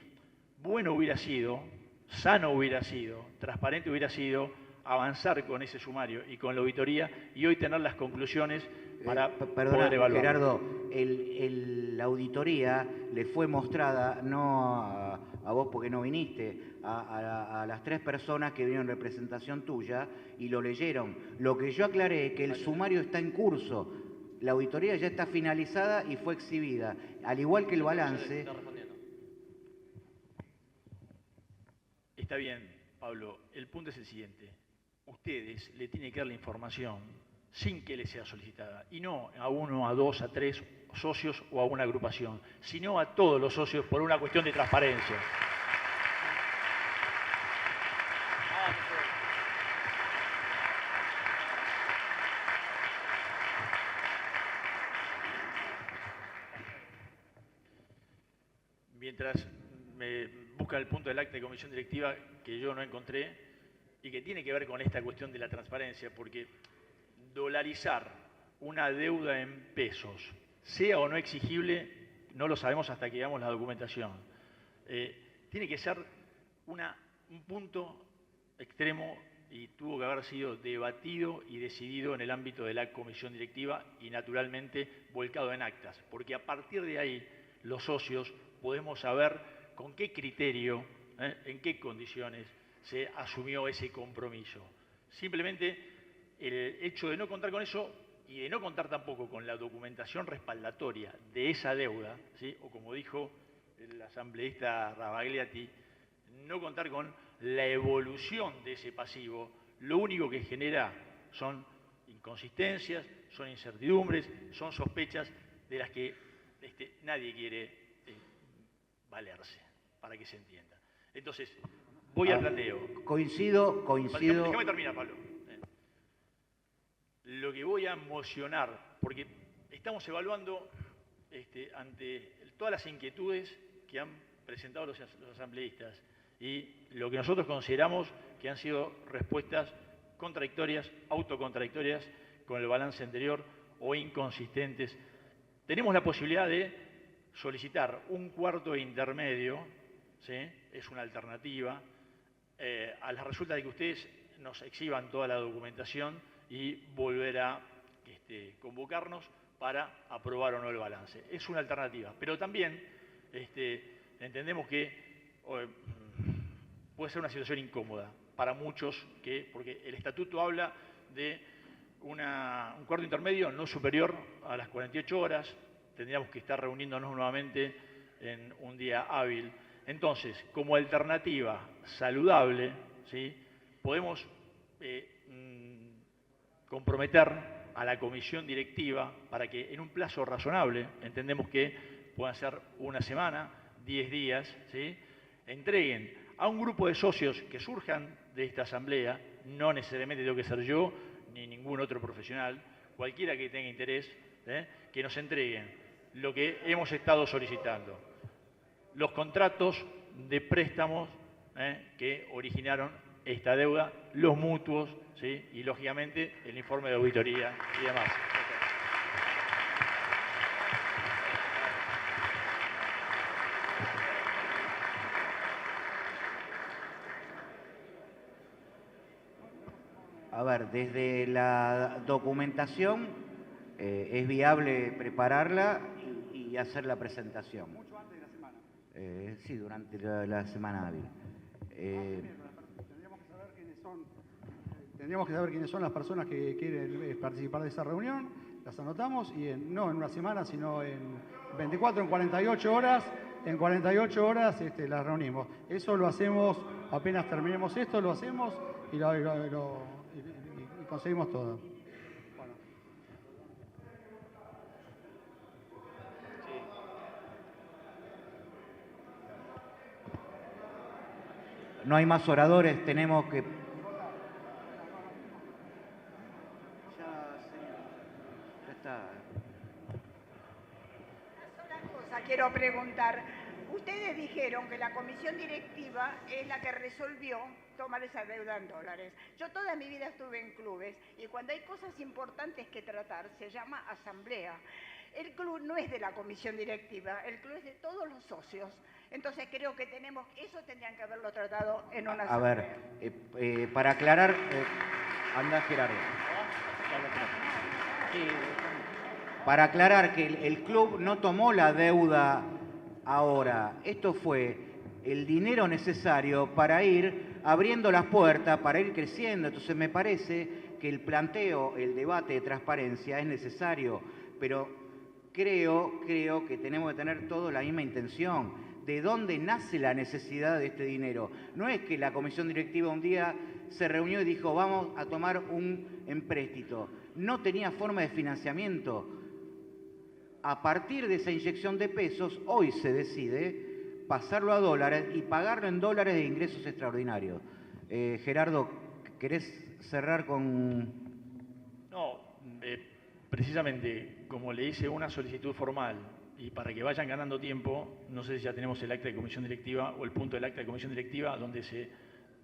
bueno hubiera sido, sano hubiera sido, transparente hubiera sido avanzar con ese sumario y con la auditoría y hoy tener las conclusiones para poder evaluar. Gerardo, la auditoría le fue mostrada no a vos porque no viniste, a las 3 personas que vinieron en representación tuya y lo leyeron. Lo que yo aclaré es que el sumario está en curso, la auditoría ya está finalizada y fue exhibida, al igual que el balance. Está bien, Pablo, el punto es el siguiente. Ustedes le tienen que dar la información sin que les sea solicitada, y no a 1, a 2, a 3 socios o a una agrupación, sino a todos los socios por una cuestión de transparencia. Mientras me busca el punto del acta de comisión directiva que yo no encontré y que tiene que ver con esta cuestión de la transparencia, porque dolarizar una deuda en pesos, sea o no exigible, no lo sabemos hasta que veamos la documentación. Tiene que ser un punto extremo y tuvo que haber sido debatido y decidido en el ámbito de la comisión directiva y naturalmente volcado en actas, porque a partir de ahí los socios podemos saber con qué criterio, en qué condiciones se asumió ese compromiso. Simplemente el hecho de no contar con eso y de no contar tampoco con la documentación respaldatoria de esa deuda, ¿sí? O como dijo el asambleísta Ravagliati, no contar con la evolución de ese pasivo, lo único que genera son inconsistencias, son incertidumbres, son sospechas de las que nadie quiere valerse, para que se entienda. Entonces, voy al planteo. Coincido. Déjame terminar, Pablo. Lo que voy a mocionar, porque estamos evaluando ante todas las inquietudes que han presentado los asambleístas y lo que nosotros consideramos que han sido respuestas contradictorias, autocontradictorias con el balance anterior o inconsistentes. Tenemos la posibilidad de solicitar un cuarto intermedio ¿sí? Es una alternativa. A la resulta de que ustedes nos exhiban toda la documentación y volver a convocarnos para aprobar o no el balance. Es una alternativa, pero también entendemos que puede ser una situación incómoda para muchos, porque el estatuto habla de un cuarto intermedio no superior a las 48 horas, tendríamos que estar reuniéndonos nuevamente en un día hábil. Entonces, como alternativa saludable, ¿sí? Podemos comprometer a la comisión directiva para que en un plazo razonable, entendemos que puedan ser una semana, 10 días, ¿sí? Entreguen a un grupo de socios que surjan de esta asamblea, no necesariamente tengo que ser yo ni ningún otro profesional, cualquiera que tenga interés, que nos entreguen lo que hemos estado solicitando. Los contratos de préstamos que originaron esta deuda, los mutuos, ¿sí? Y lógicamente el informe de auditoría y demás. A ver, desde la documentación es viable prepararla y hacer la presentación. Mucho antes de la semana. Sí, durante la semana hábil. Tendríamos que saber quiénes son las personas que quieren participar de esa reunión, las anotamos y no en una semana, sino en 24, en 48 horas, las reunimos. Eso lo hacemos, apenas terminemos esto, lo hacemos y conseguimos todo. Bueno. No hay más oradores, tenemos que... Ya está. Una cosa quiero preguntar. Ustedes dijeron que la comisión directiva es la que resolvió tomar esa deuda en dólares. Yo toda mi vida estuve en clubes y cuando hay cosas importantes que tratar se llama asamblea. El club no es de la comisión directiva, el club es de todos los socios. Entonces creo que eso tendrían que haberlo tratado en una asamblea. A ver, para aclarar, anda Gerardo. Para aclarar que el club no tomó la deuda ahora, esto fue el dinero necesario para ir abriendo las puertas, para ir creciendo. Entonces me parece que el planteo, el debate de transparencia es necesario, pero creo que tenemos que tener todos la misma intención. ¿De dónde nace la necesidad de este dinero? No es que la comisión directiva un día se reunió y dijo vamos a tomar un empréstito. No tenía forma de financiamiento. A partir de esa inyección de pesos, hoy se decide pasarlo a dólares y pagarlo en dólares de ingresos extraordinarios. Gerardo, ¿querés cerrar con...? No, precisamente como le hice una solicitud formal y para que vayan ganando tiempo, no sé si ya tenemos el acta de comisión directiva o el punto del acta de comisión directiva donde se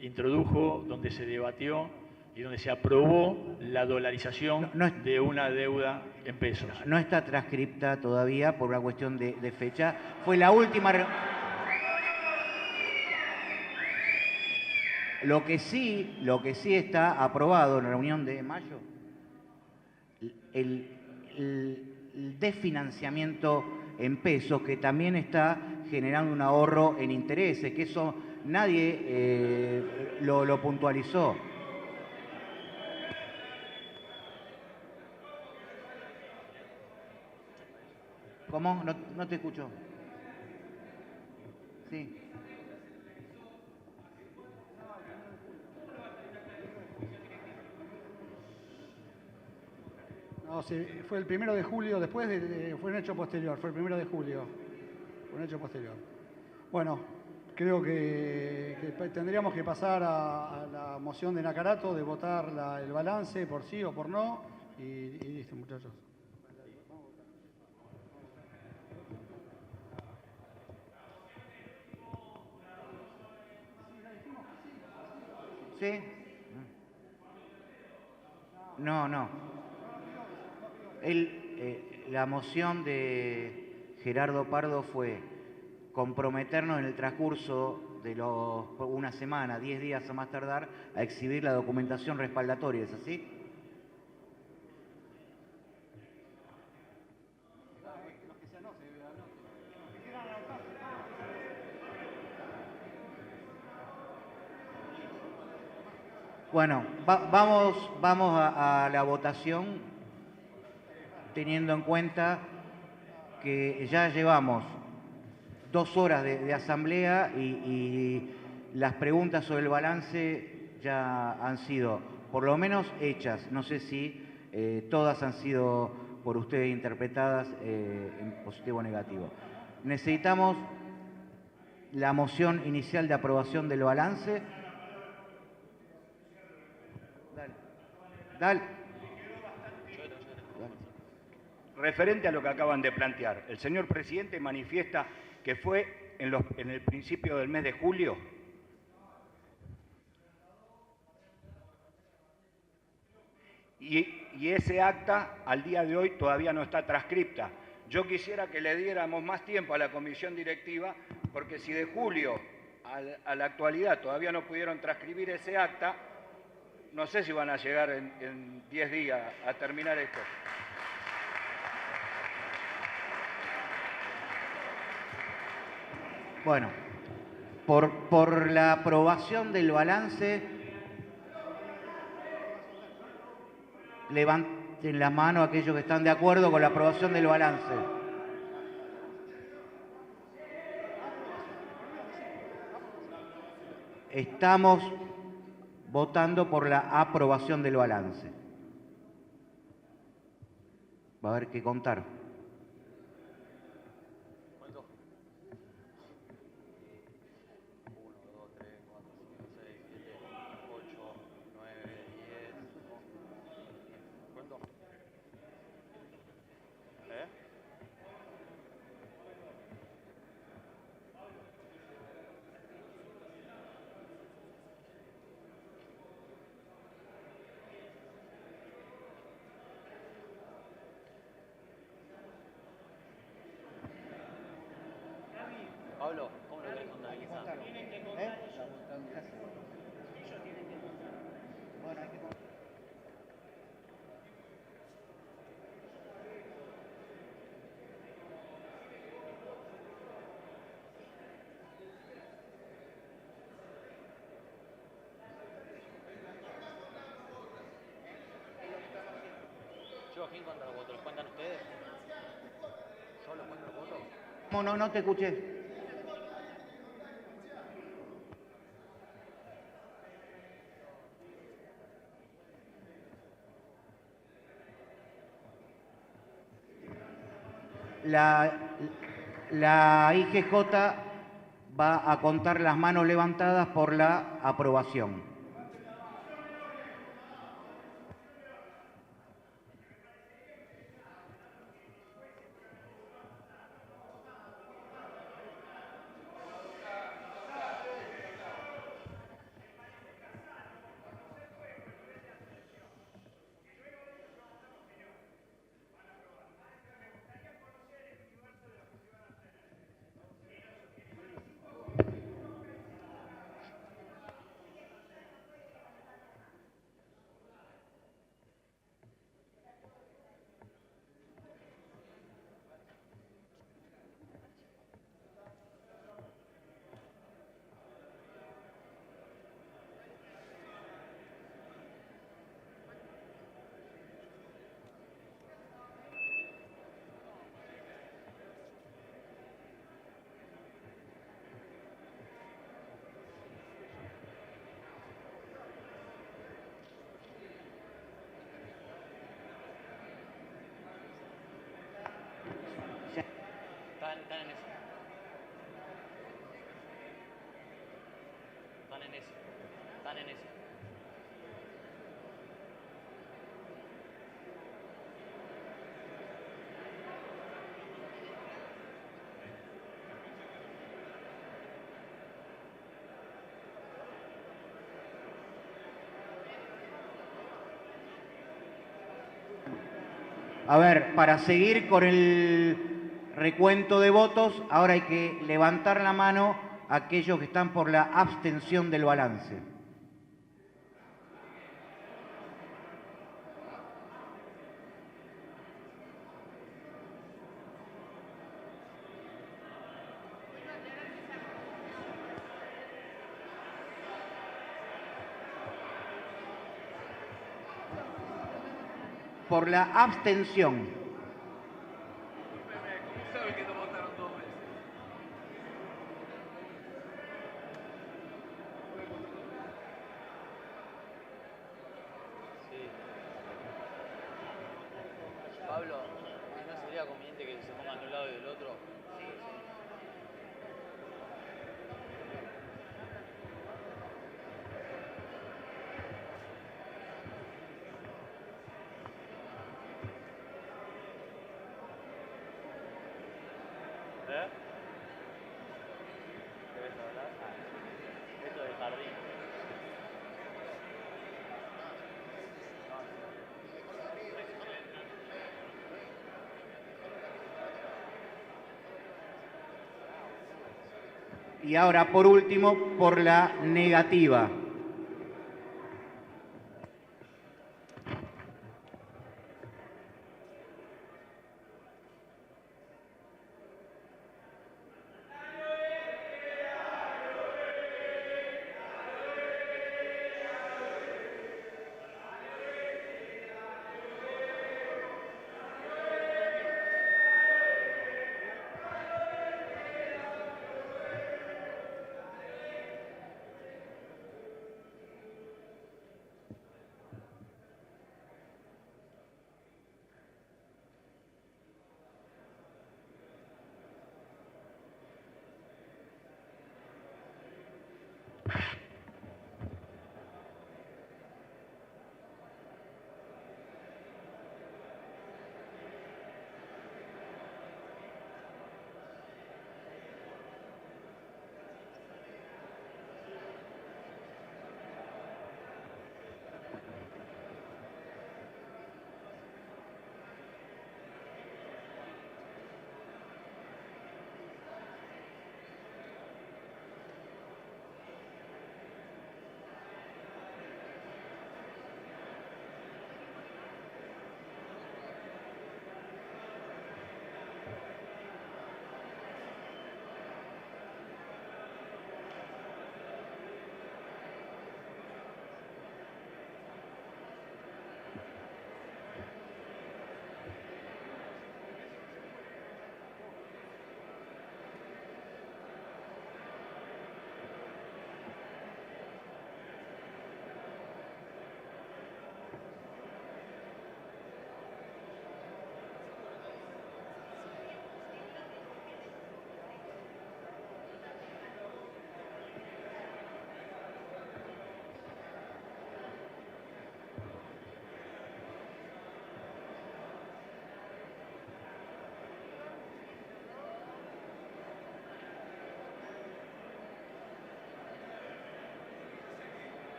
introdujo, donde se debatió y donde se aprobó la dolarización de una deuda en pesos. No está transcripta todavía por una cuestión de fecha. Fue la última... Lo que sí está aprobado en la reunión de mayo, el desfinanciamiento en pesos, que también está generando un ahorro en intereses, que eso nadie lo puntualizó. ¿Cómo? No te escucho. Sí. No, sí, fue el 1 de julio, después fue un hecho posterior, fue el 1 de julio. Fue un hecho posterior. Bueno, creo que tendríamos que pasar a la moción de Nacarato, de votar el balance por sí o por no, y listo, muchachos. ¿Sí? No. La moción de Gerardo Pardo fue comprometernos en el transcurso de una semana, 10 días a más tardar, a exhibir la documentación respaldatoria, ¿es así? Bueno, vamos a la votación, teniendo en cuenta que ya llevamos 2 horas de asamblea y las preguntas sobre el balance ya han sido, por lo menos, hechas. No sé si todas han sido por ustedes interpretadas en positivo o negativo. Necesitamos la moción inicial de aprobación del balance. Dale. Referente a lo que acaban de plantear, el señor presidente manifiesta que fue en el principio del mes de julio. Y ese acta al día de hoy todavía no está transcripta. Yo quisiera que le diéramos más tiempo a la comisión directiva, porque si de julio a la actualidad todavía no pudieron transcribir ese acta, no sé si van a llegar en 10 días a terminar esto. Bueno, por la aprobación del balance, levanten la mano aquellos que están de acuerdo con la aprobación del balance. Estamos votando por la aprobación del balance. Va a haber que contar. Pablo, ¿cómo lo querés contabilizar? Bueno, hay que contar. Yo, ¿quién cuenta los votos? ¿Los cuentan ustedes? ¿Solo cuentan los votos? No te escuché. La IGJ va a contar las manos levantadas por la aprobación. Están en eso. Están en eso. Están en eso. A ver, para seguir con el recuento de votos. Ahora hay que levantar la mano aquellos que están por la abstención del balance. Por la abstención. Pablo, ¿no sería conveniente que se pongan de un lado y del otro? Sí, sí. ¿Querés hablar? Esto del jardín. Y ahora, por último, por la negativa.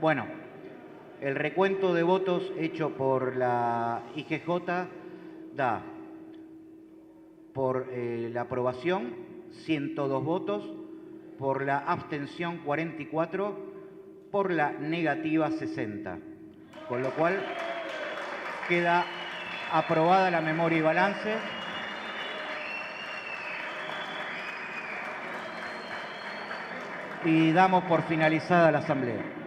Bueno, el recuento de votos hecho por la IGJ da por la aprobación 102 votos, por la abstención 44, por la negativa 60. Con lo cual queda aprobada la memoria y balance. Y damos por finalizada la asamblea.